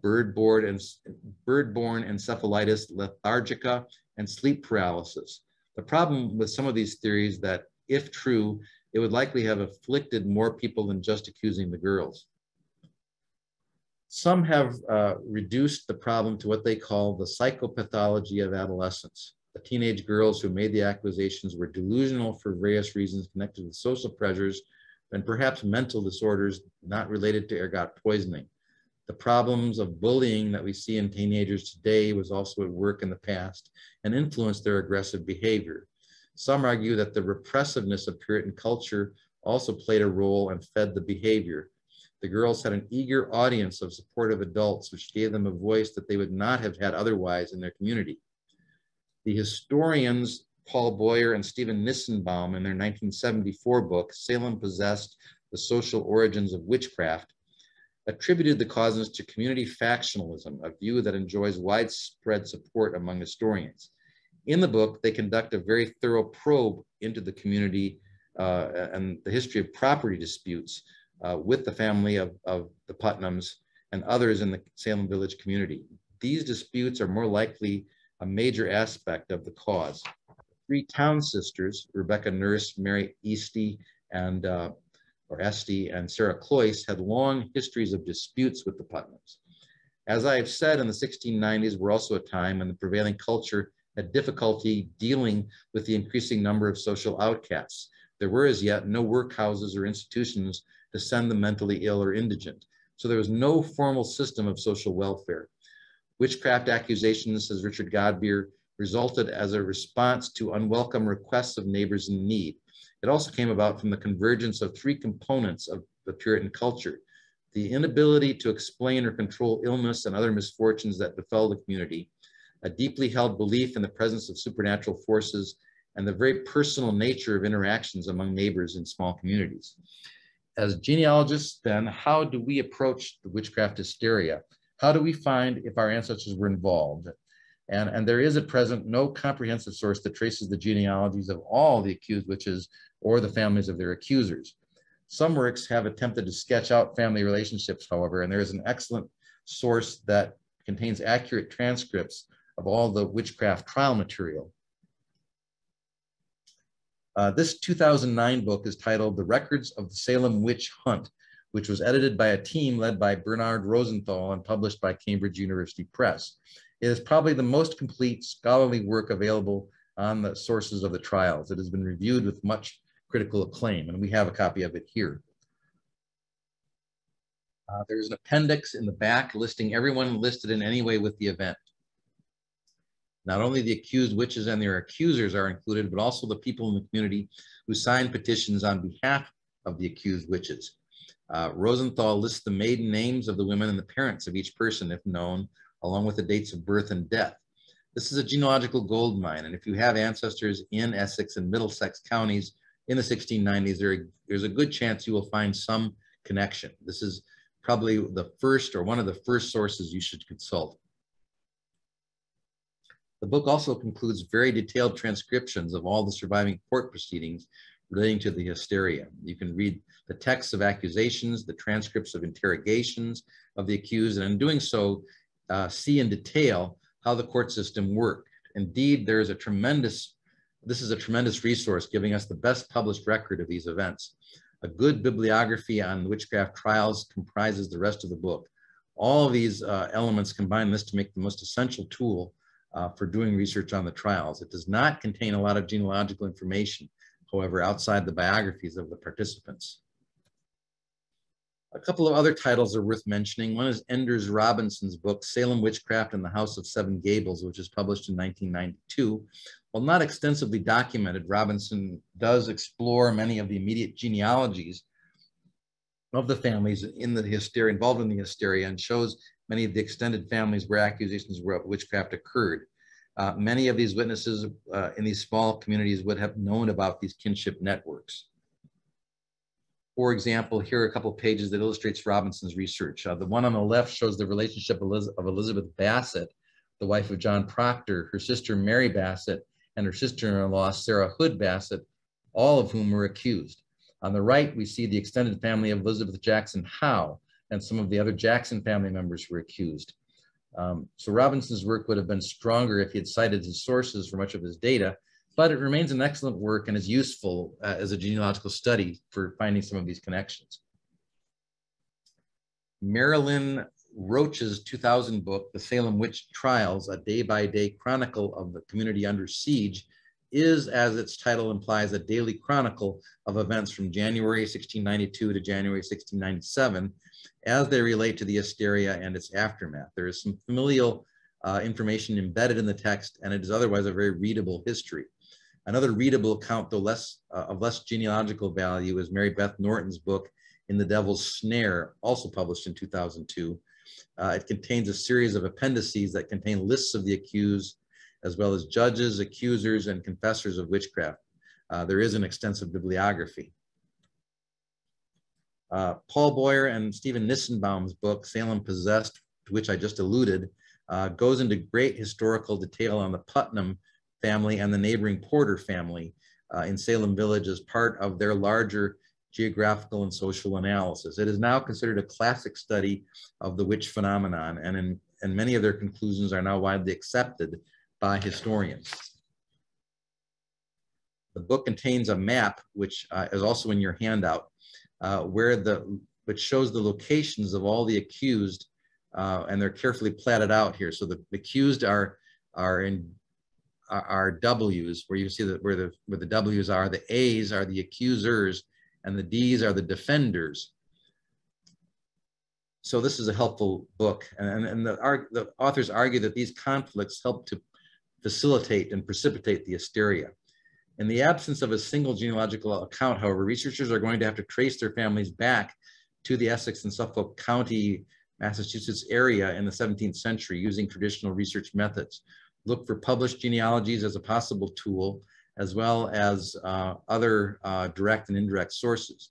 bird-borne encephalitis lethargica, and sleep paralysis. The problem with some of these theories that, if true, it would likely have afflicted more people than just accusing the girls. Some have reduced the problem to what they call the psychopathology of adolescence. The teenage girls who made the accusations were delusional for various reasons connected with social pressures and perhaps mental disorders not related to ergot poisoning. The problems of bullying that we see in teenagers today was also at work in the past and influenced their aggressive behavior. Some argue that the repressiveness of Puritan culture also played a role and fed the behavior. The girls had an eager audience of supportive adults, which gave them a voice that they would not have had otherwise in their community. The historians Paul Boyer and Stephen Nissenbaum, in their 1974 book, Salem Possessed: The Social Origins of Witchcraft, attributed the causes to community factionalism, a view that enjoys widespread support among historians. In the book, they conduct a very thorough probe into the community and the history of property disputes with the family of the Putnams and others in the Salem Village community. These disputes are more likely a major aspect of the cause. Three town sisters, Rebecca Nurse, Mary Esty, and Sarah Cloyce, had long histories of disputes with the Putnams. As I have said, in the 1690s were also a time when the prevailing culture had difficulty dealing with the increasing number of social outcasts. There were as yet no workhouses or institutions to send the mentally ill or indigent, so there was no formal system of social welfare. Witchcraft accusations, says Richard Godbeer, resulted as a response to unwelcome requests of neighbors in need. It also came about from the convergence of three components of the Puritan culture: the inability to explain or control illness and other misfortunes that befell the community, a deeply held belief in the presence of supernatural forces, and the very personal nature of interactions among neighbors in small communities. As genealogists, then, how do we approach the witchcraft hysteria? How do we find if our ancestors were involved? And there is at present no comprehensive source that traces the genealogies of all the accused witches or the families of their accusers. Some works have attempted to sketch out family relationships, however, and there is an excellent source that contains accurate transcripts of all the witchcraft trial material. This 2009 book is titled The Records of the Salem Witch Hunt, which was edited by a team led by Bernard Rosenthal and published by Cambridge University Press. It is probably the most complete scholarly work available on the sources of the trials. It has been reviewed with much critical acclaim, and we have a copy of it here. There's an appendix in the back listing everyone listed in any way with the event. Not only the accused witches and their accusers are included, but also the people in the community who signed petitions on behalf of the accused witches. Rosenthal lists the maiden names of the women and the parents of each person, if known, along with the dates of birth and death. This is a genealogical gold mine, and if you have ancestors in Essex and Middlesex counties in the 1690s, there's a good chance you will find some connection. This is probably the first or one of the first sources you should consult. The book also concludes very detailed transcriptions of all the surviving court proceedings relating to the hysteria. You can read the texts of accusations, the transcripts of interrogations of the accused, and in doing so, see in detail how the court system worked. Indeed, this is a tremendous resource giving us the best published record of these events. A good bibliography on witchcraft trials comprises the rest of the book. All of these elements combine this to make the most essential tool for doing research on the trials. It does not contain a lot of genealogical information, however, outside the biographies of the participants. A couple of other titles are worth mentioning. One is Enders Robinson's book, Salem Witchcraft and the House of Seven Gables, which was published in 1992. While not extensively documented, Robinson does explore many of the immediate genealogies of the families in the hysteria, involved in the hysteria, and shows many of the extended families where accusations of witchcraft occurred. Many of these witnesses in these small communities would have known about these kinship networks. For example, here are a couple of pages that illustrates Robinson's research. The one on the left shows the relationship of Elizabeth Bassett, the wife of John Proctor, her sister Mary Bassett, and her sister-in-law Sarah Hood Bassett, all of whom were accused. On the right, we see the extended family of Elizabeth Jackson Howe, and some of the other Jackson family members were accused. So Robinson's work would have been stronger if he had cited his sources for much of his data, but it remains an excellent work and is useful as a genealogical study for finding some of these connections. Marilyn Roach's 2000 book, The Salem Witch Trials, a day-by-day chronicle of the community under siege, is, as its title implies, a daily chronicle of events from January 1692 to January 1697, as they relate to the hysteria and its aftermath. There is some familial information embedded in the text, and it is otherwise a very readable history. Another readable account, though of less genealogical value, is Mary Beth Norton's book, In the Devil's Snare, also published in 2002. It contains a series of appendices that contain lists of the accused, as well as judges, accusers, and confessors of witchcraft. There is an extensive bibliography. Paul Boyer and Stephen Nissenbaum's book, Salem Possessed, to which I just alluded, goes into great historical detail on the Putnam family and the neighboring Porter family in Salem Village as part of their larger geographical and social analysis. It is now considered a classic study of the witch phenomenon, and many of their conclusions are now widely accepted by historians. The book contains a map, which is also in your handout, which shows the locations of all the accused, and they're carefully platted out here. So the accused are W's, where you see that where the W's are. The A's are the accusers, and the D's are the defenders. So this is a helpful book, and the authors argue that these conflicts help to facilitate and precipitate the hysteria. In the absence of a single genealogical account, however, researchers are going to have to trace their families back to the Essex and Suffolk County, Massachusetts area in the 17th century using traditional research methods. Look for published genealogies as a possible tool, as well as other direct and indirect sources.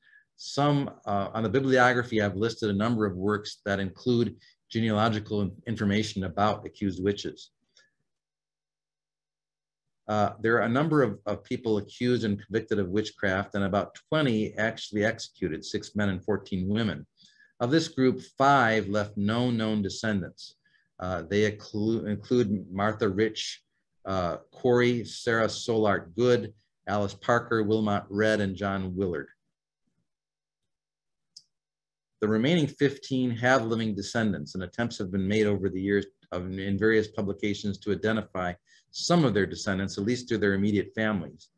On the bibliography, I've listed a number of works that include genealogical information about accused witches. There are a number of people accused and convicted of witchcraft, and about 20 actually executed, 6 men and 14 women. Of this group, 5 left no known descendants. They include Martha Rich, Corey, Sarah Solart Good, Alice Parker, Wilmot Red, and John Willard. The remaining 15 have living descendants, and attempts have been made over the years in various publications to identify some of their descendants, at least through their immediate families.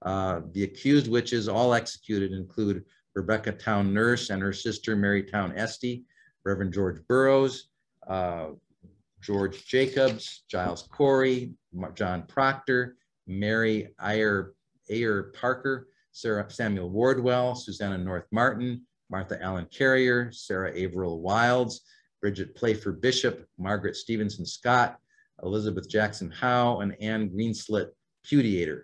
The accused witches, all executed, include Rebecca Town Nurse and her sister Mary Town Esty, Reverend George Burroughs, George Jacobs, Giles Corey, John Proctor, Mary Ayer Parker, Sarah Samuel Wardwell, Susanna North Martin, Martha Allen Carrier, Sarah Averill Wilds, Bridget Playfer Bishop, Margaret Stevenson Scott, Elizabeth Jackson Howe, and Anne Greenslit Pudiator.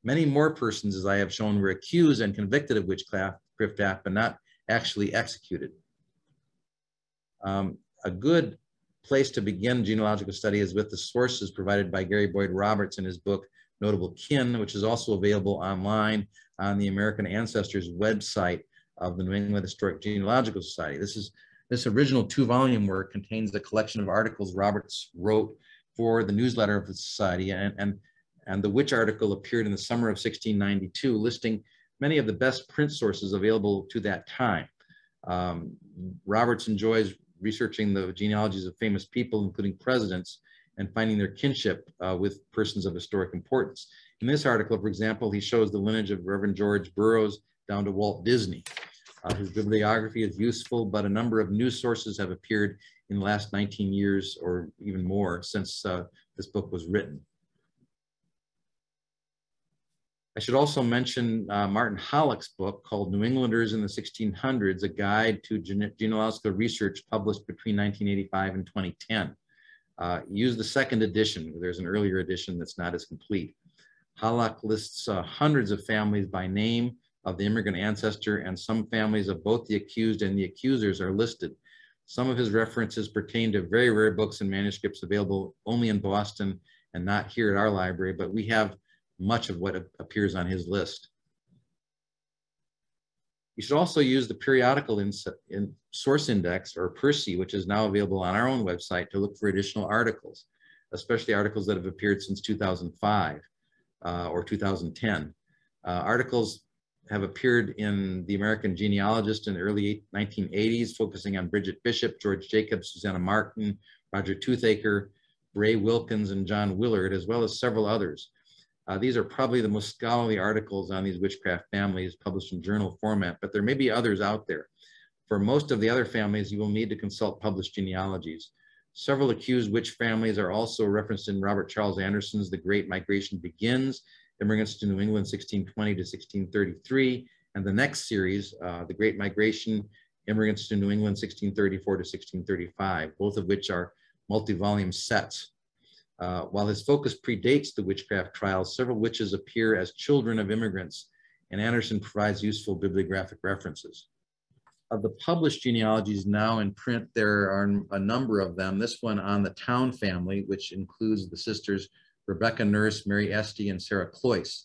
Many more persons, as I have shown, were accused and convicted of witchcraft, but not actually executed. A good place to begin genealogical study is with the sources provided by Gary Boyd Roberts in his book, Notable Kin, which is also available online on the American Ancestors website of the New England Historic Genealogical Society. This original 2-volume work contains a collection of articles Roberts wrote for the newsletter of the society, and the Witch article appeared in the summer of 1692, listing many of the best print sources available to that time. Roberts enjoys researching the genealogies of famous people, including presidents, and finding their kinship with persons of historic importance. In this article, for example, he shows the lineage of Reverend George Burroughs down to Walt Disney. His bibliography is useful, but a number of new sources have appeared in the last 19 years or even more since this book was written. I should also mention Martin Hollick's book called New Englanders in the 1600s, a guide to genealogical research, published between 1985 and 2010. Use the second edition. There's an earlier edition that's not as complete. Hollick lists hundreds of families by name of the immigrant ancestor, and some families of both the accused and the accusers are listed. Some of his references pertain to very rare books and manuscripts available only in Boston and not here at our library, but we have much of what appears on his list. You should also use the periodical source index, or PERSI, which is now available on our own website, to look for additional articles, especially articles that have appeared since 2005 or 2010. Articles have appeared in the American Genealogist in the early 1980s, focusing on Bridget Bishop, George Jacobs, Susanna Martin, Roger Toothaker, Bray Wilkins, and John Willard, as well as several others. These are probably the most scholarly articles on these witchcraft families published in journal format, but there may be others out there. For most of the other families, you will need to consult published genealogies. Several accused witch families are also referenced in Robert Charles Anderson's The Great Migration Begins, Immigrants to New England 1620 to 1633, and the next series, The Great Migration, Immigrants to New England 1634 to 1635, both of which are multi-volume sets. While his focus predates the witchcraft trials, several witches appear as children of immigrants, and Anderson provides useful bibliographic references. Of the published genealogies now in print, there are a number of them. This one on the Town family, which includes the sisters Rebecca Nurse, Mary Estey, and Sarah Cloyce.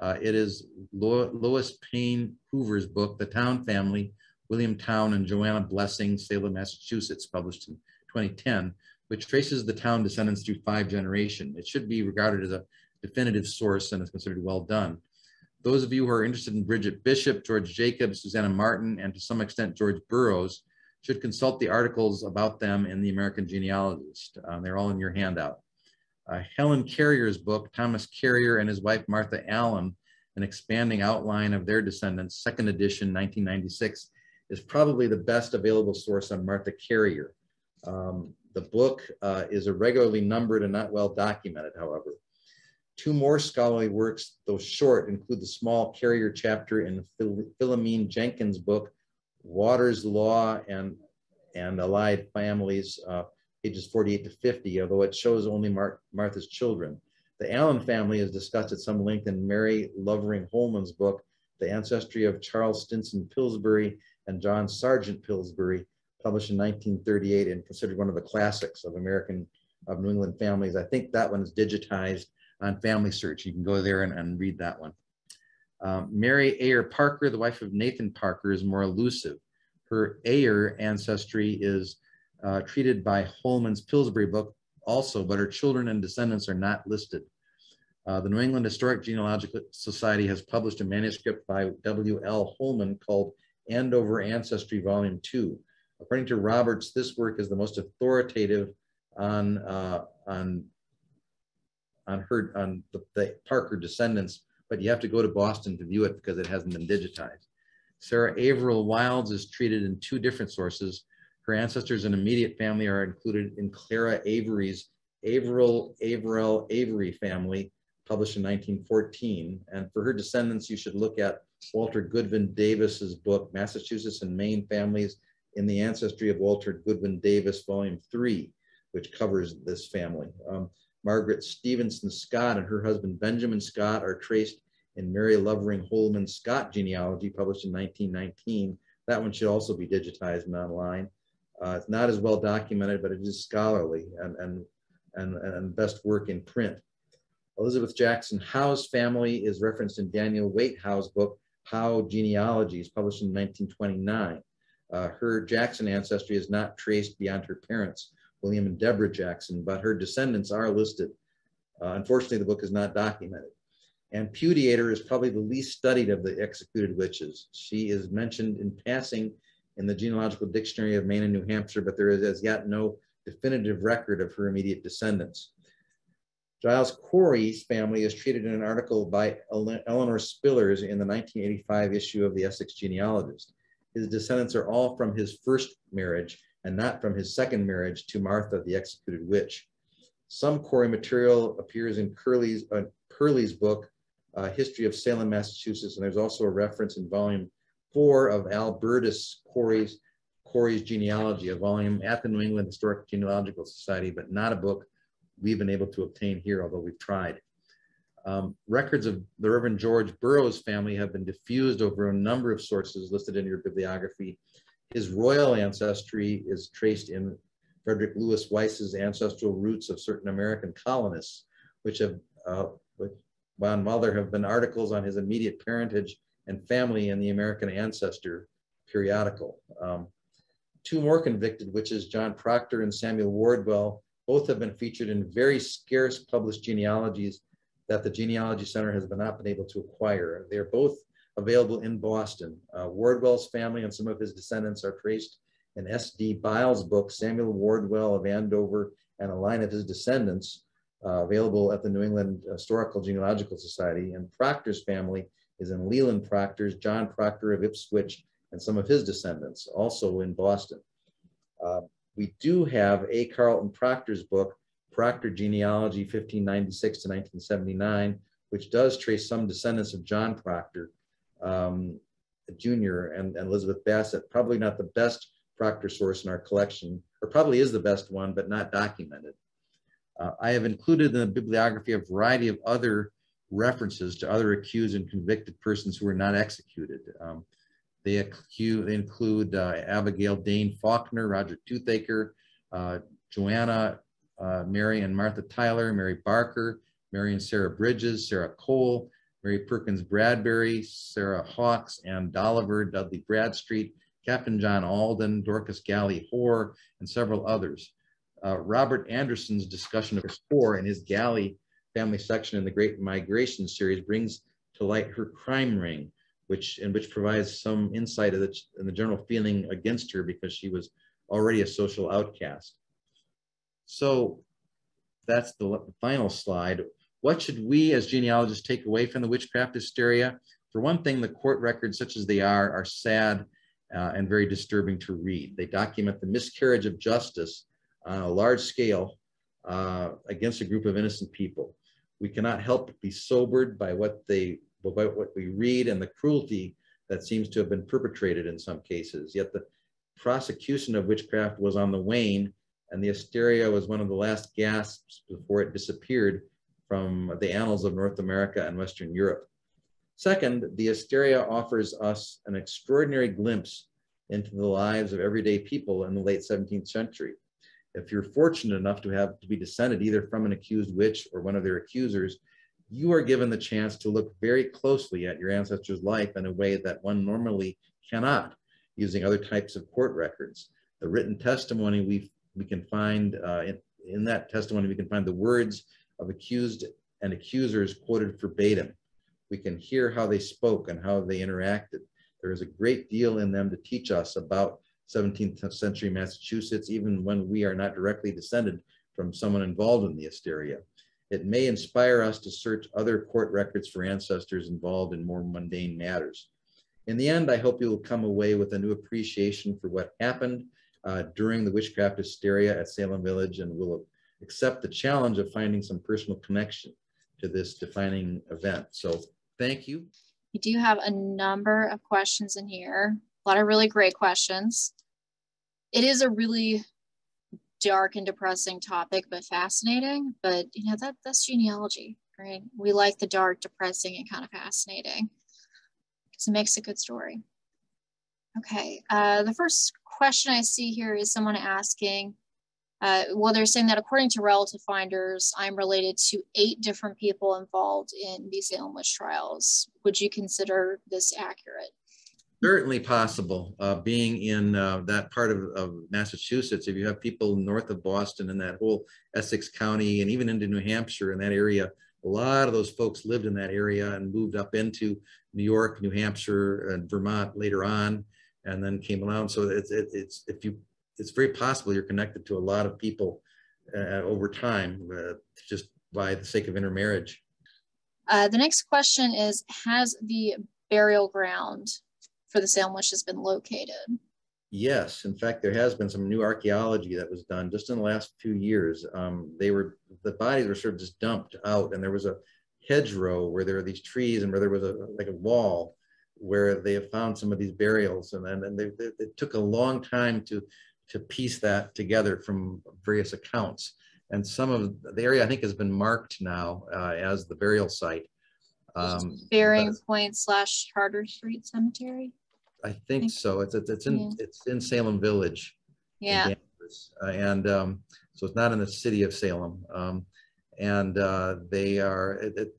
It is Lois Payne Hoover's book, The Town Family, William Town and Joanna Blessing, Salem, Massachusetts, published in 2010, which traces the Town descendants through 5 generations. It should be regarded as a definitive source and is considered well done. Those of you who are interested in Bridget Bishop, George Jacobs, Susanna Martin, and to some extent George Burroughs should consult the articles about them in the American Genealogist. They're all in your handout. Helen Carrier's book, Thomas Carrier and his wife Martha Allen, an expanding outline of their descendants, 2nd edition, 1996, is probably the best available source on Martha Carrier. The book is irregularly numbered and not well documented, however. 2 more scholarly works, though short, include the small Carrier chapter in Philomene Jenkins' book, Waters Law and Allied Families, pages 48 to 50, although it shows only Martha's children. The Allen family is discussed at some length in Mary Lovering Holman's book, The Ancestry of Charles Stinson Pillsbury and John Sargent Pillsbury, published in 1938 and considered one of the classics of New England families. I think that one is digitized on Family Search. You can go there and read that one. Mary Ayer Parker, the wife of Nathan Parker, is more elusive. Her Ayer ancestry is treated by Holman's Pillsbury book also, but her children and descendants are not listed. The New England Historic Genealogical Society has published a manuscript by W.L. Holman called Andover Ancestry Volume 2. According to Roberts, this work is the most authoritative on the Parker descendants, but you have to go to Boston to view it because it hasn't been digitized. Sarah Averill Wilds is treated in 2 different sources. Her ancestors and immediate family are included in Clara Avery's Averill Avery family, published in 1914. And for her descendants, you should look at Walter Goodwin Davis's book, Massachusetts and Maine Families in the Ancestry of Walter Goodwin Davis, Volume 3, which covers this family. Margaret Stevenson Scott and her husband Benjamin Scott are traced in Mary Lovering Holman Scott genealogy, published in 1919. That one should also be digitized and online. It's not as well documented, but it is scholarly and best work in print. Elizabeth Jackson Howe's family is referenced in Daniel Waite Howe's book, Howe Genealogies, published in 1929. Her Jackson ancestry is not traced beyond her parents, William and Deborah Jackson, but her descendants are listed. Unfortunately, the book is not documented. And Pudiator is probably the least studied of the executed witches. She is mentioned in passing in the Genealogical Dictionary of Maine and New Hampshire, but there is as yet no definitive record of her immediate descendants. Giles Corey's family is treated in an article by Eleanor Spillers in the 1985 issue of the Essex Genealogist. His descendants are all from his first marriage and not from his second marriage to Martha, the executed witch. Some Corey material appears in Curley's book, History of Salem, Massachusetts, and there's also a reference in volume 4 of Albertus Corey's Genealogy, a volume at the New England Historic Genealogical Society, but not a book we've been able to obtain here, although we've tried. Records of the Reverend George Burroughs family have been diffused over a number of sources listed in your bibliography. His royal ancestry is traced in Frederick Lewis Weiss's ancestral roots of certain American colonists, which have, while there have been articles on his immediate parentage and family in the American Ancestor periodical. Two more convicted witches, John Proctor and Samuel Wardwell, both have been featured in very scarce published genealogies that the Genealogy Center has not been able to acquire. They're both available in Boston. Wardwell's family and some of his descendants are traced in S.D. Biles' book, Samuel Wardwell of Andover and a Line of His Descendants, available at the New England Historical Genealogical Society. And Proctor's family is in Leland Proctor's, John Proctor of Ipswich, and some of his descendants, also in Boston. We do have A. Carlton Proctor's book, Proctor Genealogy 1596 to 1979, which does trace some descendants of John Proctor Jr. and Elizabeth Bassett. Probably not the best Proctor source in our collection, or probably is the best one, but not documented. I have included in the bibliography a variety of other references to other accused and convicted persons who were not executed. They include Abigail Dane Faulkner, Roger Toothaker, Joanna, Mary and Martha Tyler, Mary Barker, Mary and Sarah Bridges, Sarah Cole, Mary Perkins Bradbury, Sarah Hawkes, Ann Dolliver, Dudley Bradstreet, Captain John Alden, Dorcas Galley Hoare, and several others. Robert Anderson's discussion of her score in his Galley family section in the Great Migration series brings to light her crime ring, which provides some insight in the general feeling against her because she was already a social outcast. So that's the final slide. What should we as genealogists take away from the witchcraft hysteria? For one thing, the court records, such as they are sad and very disturbing to read. They document the miscarriage of justice on a large scale against a group of innocent people. We cannot help but be sobered by what we read and the cruelty that seems to have been perpetrated in some cases. Yet the prosecution of witchcraft was on the wane, and the hysteria was one of the last gasps before it disappeared from the annals of North America and Western Europe. Second, the hysteria offers us an extraordinary glimpse into the lives of everyday people in the late 17th century. If you're fortunate enough to be descended either from an accused witch or one of their accusers, you are given the chance to look very closely at your ancestor's life in a way that one normally cannot, using other types of court records. The written testimony we can find, in that testimony, we can find the words of accused and accusers quoted verbatim. We can hear how they spoke and how they interacted. There is a great deal in them to teach us about 17th century Massachusetts, even when we are not directly descended from someone involved in the hysteria. It may inspire us to search other court records for ancestors involved in more mundane matters. In the end, I hope you will come away with a new appreciation for what happened during the witchcraft hysteria at Salem Village, and will accept the challenge of finding some personal connection to this defining event. So thank you. We do have a number of questions in here, a lot of really great questions. It is a really dark and depressing topic, but fascinating. But you know, that's genealogy, right? We like the dark, depressing, and kind of fascinating because it makes a good story. Okay, the first question I see here is someone asking, well, they're saying that according to relative finders, I'm related to 8 different people involved in the Salem witch trials. Would you consider this accurate? Certainly possible. Being in that part of Massachusetts, if you have people north of Boston and that whole Essex County and even into New Hampshire in that area, a lot of those folks lived in that area and moved up into New York, New Hampshire, and Vermont later on, and then came around. So it's very possible you're connected to a lot of people over time, just by the sake of intermarriage. The next question is, has the burial ground for the Salem witches been located? Yes, in fact, there has been some new archaeology that was done just in the last few years. The bodies were sort of just dumped out, and there was a hedgerow where there were these trees and where there was like a wall where they have found some of these burials, and it took a long time to piece that together from various accounts. And some of the area, I think, has been marked now as the burial site. Burying Point / Charter Street Cemetery. I think so. It's in Salem Village. Yeah. So it's not in the city of Salem. They're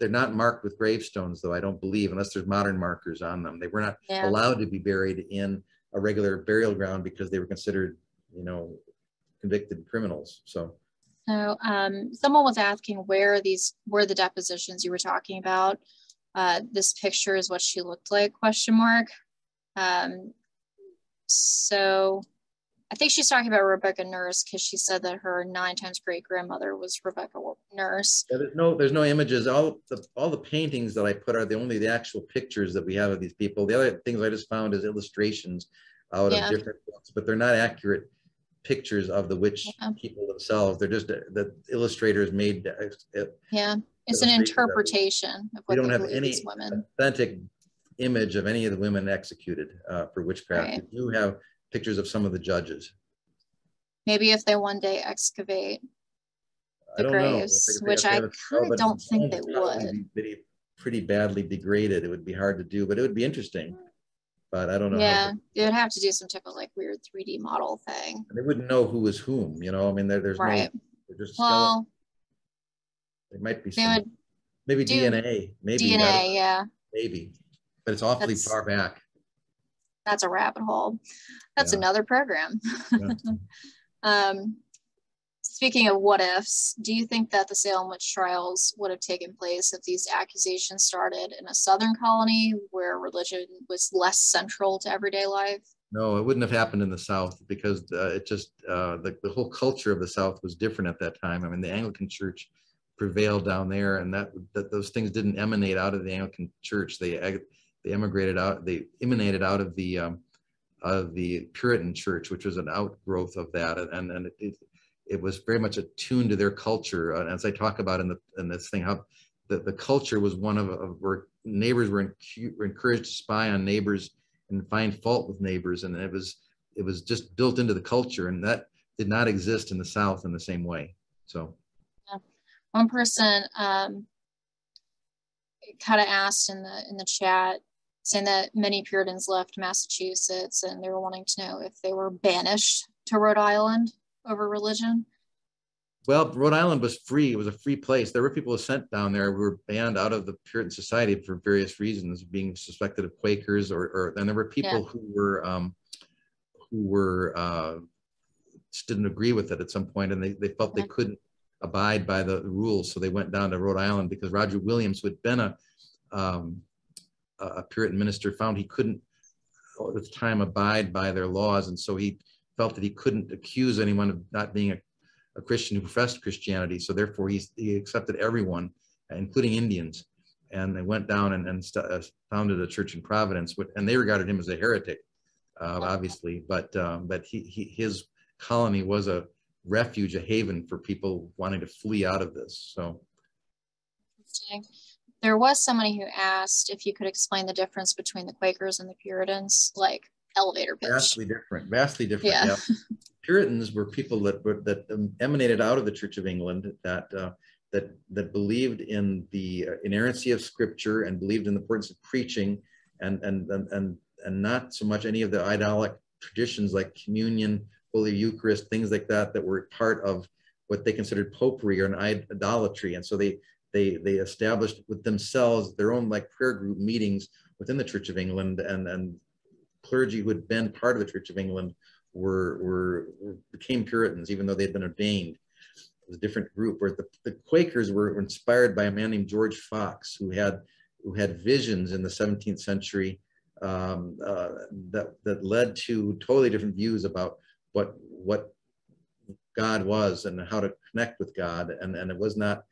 not marked with gravestones, though, I don't believe, unless there's modern markers on them. They were not allowed to be buried in a regular burial ground because they were considered, convicted criminals. So someone was asking where the depositions you were talking about. This picture is what she looked like, ? So I think she's talking about Rebecca Nurse, because she said that her 9 times great grandmother was Rebecca Nurse. Yeah, there's no images. All the paintings that I put are the actual pictures that we have of these people. The other things I just found is illustrations out of different books, but they're not accurate pictures of the witch people themselves. They're just the illustrators made. It's an interpretation of what they believe these women. Authentic image of any of the women executed for witchcraft. Right. We do have pictures of some of the judges. Maybe if they one day excavate the graves, which I kind of don't think they would. Be pretty badly degraded. It would be hard to do, but it would be interesting. But I don't know. Yeah, they would have to do some type of like weird 3D model thing. And they wouldn't know who is whom. I mean, there's no. Well, there might be some. Maybe DNA. Maybe DNA. Maybe. But it's awfully far back. That's a rabbit hole. That's another program. Speaking of what ifs, do you think that the Salem witch trials would have taken place if these accusations started in a southern colony where religion was less central to everyday life? No, it wouldn't have happened in the South, because the whole culture of the South was different at that time. I mean, the Anglican Church prevailed down there, and that those things didn't emanate out of the Anglican Church. They emanated out of the Puritan Church, which was an outgrowth of that, and it was very much attuned to their culture. And as I talk about in this thing, how the culture was one of where neighbors were encouraged to spy on neighbors and find fault with neighbors, and it was just built into the culture, and that did not exist in the South in the same way. So, one person kind of asked in the chat, saying that many Puritans left Massachusetts and they were wanting to know if they were banished to Rhode Island over religion. Well, Rhode Island was free. It was a free place. There were people sent down there who were banned out of the Puritan Society for various reasons, being suspected of Quakers, and there were people who just didn't agree with it at some point, and they felt they couldn't abide by the rules, so they went down to Rhode Island, because Roger Williams, who had been a Puritan minister, found he couldn't at the time abide by their laws, and so he felt that he couldn't accuse anyone of not being a Christian who professed Christianity. So therefore he accepted everyone, including Indians, and they went down and founded a church in Providence, and they regarded him as a heretic, obviously, but his colony was a refuge, a haven for people wanting to flee out of this. So interesting. There was somebody who asked if you could explain the difference between the Quakers and the Puritans, like elevator pitch. Vastly different. Yeah. Puritans were people that emanated out of the Church of England, that believed in the inerrancy of Scripture and believed in the importance of preaching, and not so much any of the traditions like communion, Holy Eucharist, things like that, that were part of what they considered popery or an idolatry. And so they established with themselves their own like prayer group meetings within the Church of England, and clergy who had been part of the Church of England became Puritans, even though they had been ordained. It was a different group. Where the Quakers were inspired by a man named George Fox, who had visions in the 17th century that led to totally different views about what God was and how to connect with God, and it was not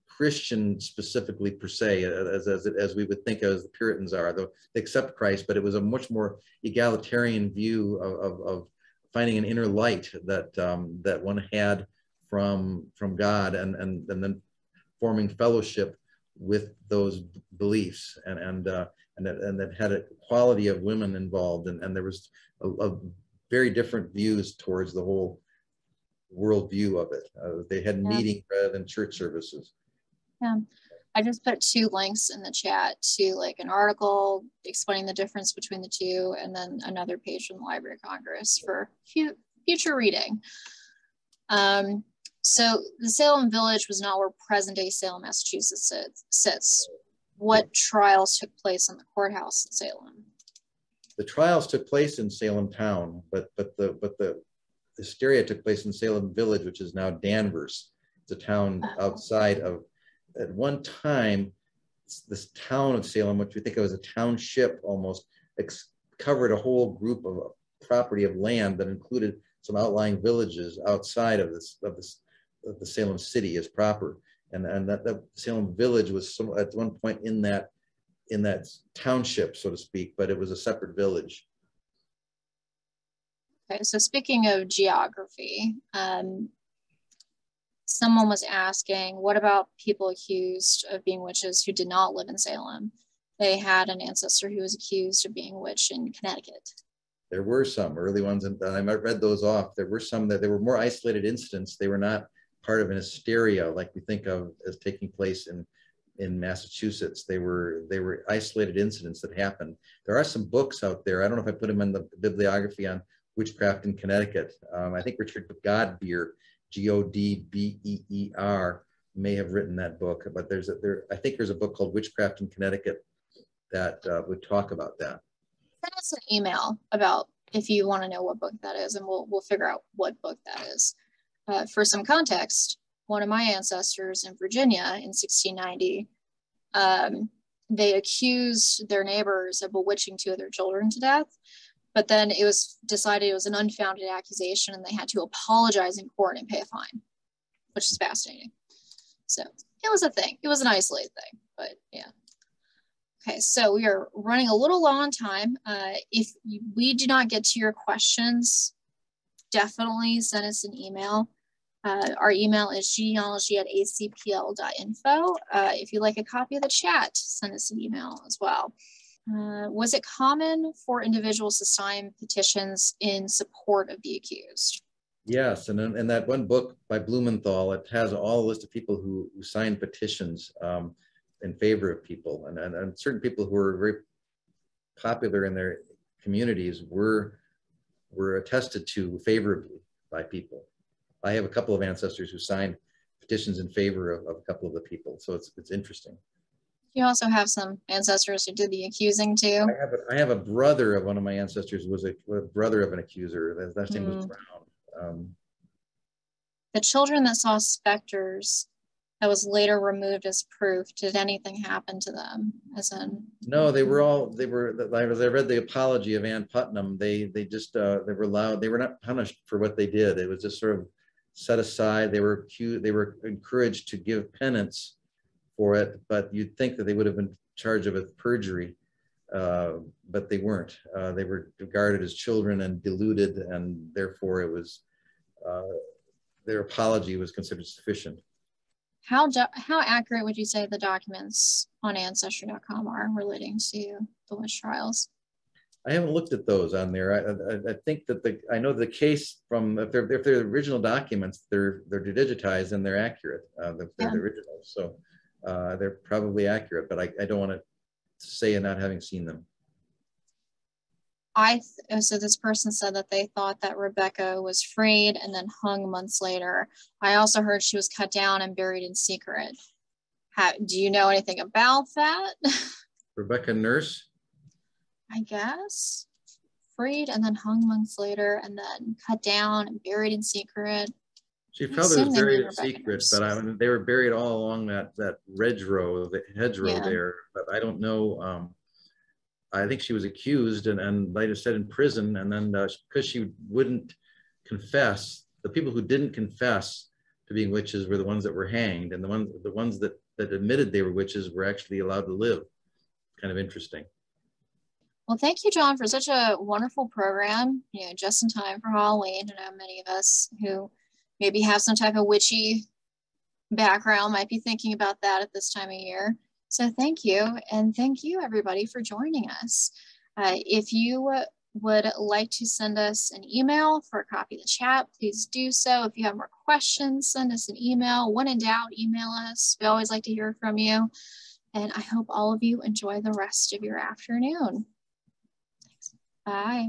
Christian specifically per se, as we would think as the Puritans are, though they accept Christ, but it was a much more egalitarian view of finding an inner light that one had from God, and then forming fellowship with those beliefs, and that had a quality of women involved, and there was a very different views towards the whole worldview of it. They had meetings rather than church services. Yeah, I just put 2 links in the chat to like an article explaining the difference between the two, and then another page from the Library of Congress for future reading. So the Salem Village was not where present-day Salem, Massachusetts sits. What trials took place in the courthouse in Salem? The trials took place in Salem town, but the hysteria took place in Salem Village, which is now Danvers. It's a town outside of. At one time, this town of Salem, which we think of as a township almost, covered a whole group of property of land that included some outlying villages outside of the Salem city as proper, and that Salem Village was at one point in that township, so to speak, but it was a separate village. Okay, so speaking of geography, someone was asking, what about people accused of being witches who did not live in Salem? They had an ancestor who was accused of being a witch in Connecticut. There were some early ones, and I read those off. There were some that they were more isolated incidents. They were not part of an hysteria like we think of as taking place in Massachusetts. They were isolated incidents that happened. There are some books out there. I don't know if I put them in the bibliography on witchcraft in Connecticut. I think Richard Godbeer, Godbeer, may have written that book, but I think there's a book called Witchcraft in Connecticut that would talk about that. Send us an email about if you want to know what book that is, and we'll figure out what book that is. For some context, one of my ancestors in Virginia in 1690, they accused their neighbors of bewitching 2 of their children to death. But then it was decided it was an unfounded accusation, and they had to apologize in court and pay a fine, which is fascinating. So it was a thing. It was an isolated thing, but yeah. Okay, so we are running a little low on time. If we do not get to your questions, definitely send us an email. Our email is genealogy@acpl.info. If you'd like a copy of the chat, send us an email as well. Was it common for individuals to sign petitions in support of the accused? Yes, and in that one book by Blumenthal, it has all a list of people who signed petitions in favor of people, and certain people who were very popular in their communities were attested to favorably by people. I have a couple of ancestors who signed petitions in favor of a couple of the people, so it's interesting. You also have some ancestors who did the accusing too. I have a brother of one of my ancestors who was a brother of an accuser. His last name was Brown. The children that saw specters that was later removed as proof, did anything happen to them? As in, no, they were. As I read the apology of Ann Putnam, they were allowed. They were not punished for what they did. It was just sort of set aside. They were encouraged to give penance for it, but you'd think that they would have been charged with perjury, but they weren't. They were regarded as children and deluded, and therefore it was their apology was considered sufficient. how accurate would you say the documents on Ancestry.com are relating to the witch trials? I haven't looked at those on there. I think that I know the case from if they're original documents, they're digitized and they're accurate. They're the original, so they're probably accurate. But I don't want to say not having seen them. So this person said that they thought that Rebecca was freed and then hung months later. I also heard she was cut down and buried in secret. Do you know anything about that? Rebecca Nurse? I guess. Freed and then hung months later and then cut down and buried in secret. She probably was buried in secret, but I mean, they were buried all along that hedgerow there. But I don't know. I think she was accused and later said in prison, and then because she wouldn't confess, the people who didn't confess to being witches were the ones that were hanged, and the ones that admitted they were witches were actually allowed to live. Kind of interesting. Well, thank you, John, for such a wonderful program, just in time for Halloween. I know many of us who maybe have some type of witchy background might be thinking about that at this time of year. So thank you. And thank you, everybody, for joining us. If you would like to send us an email for a copy of the chat, please do so. If you have more questions, send us an email. When in doubt, email us. We always like to hear from you. And I hope all of you enjoy the rest of your afternoon. Thanks. Bye.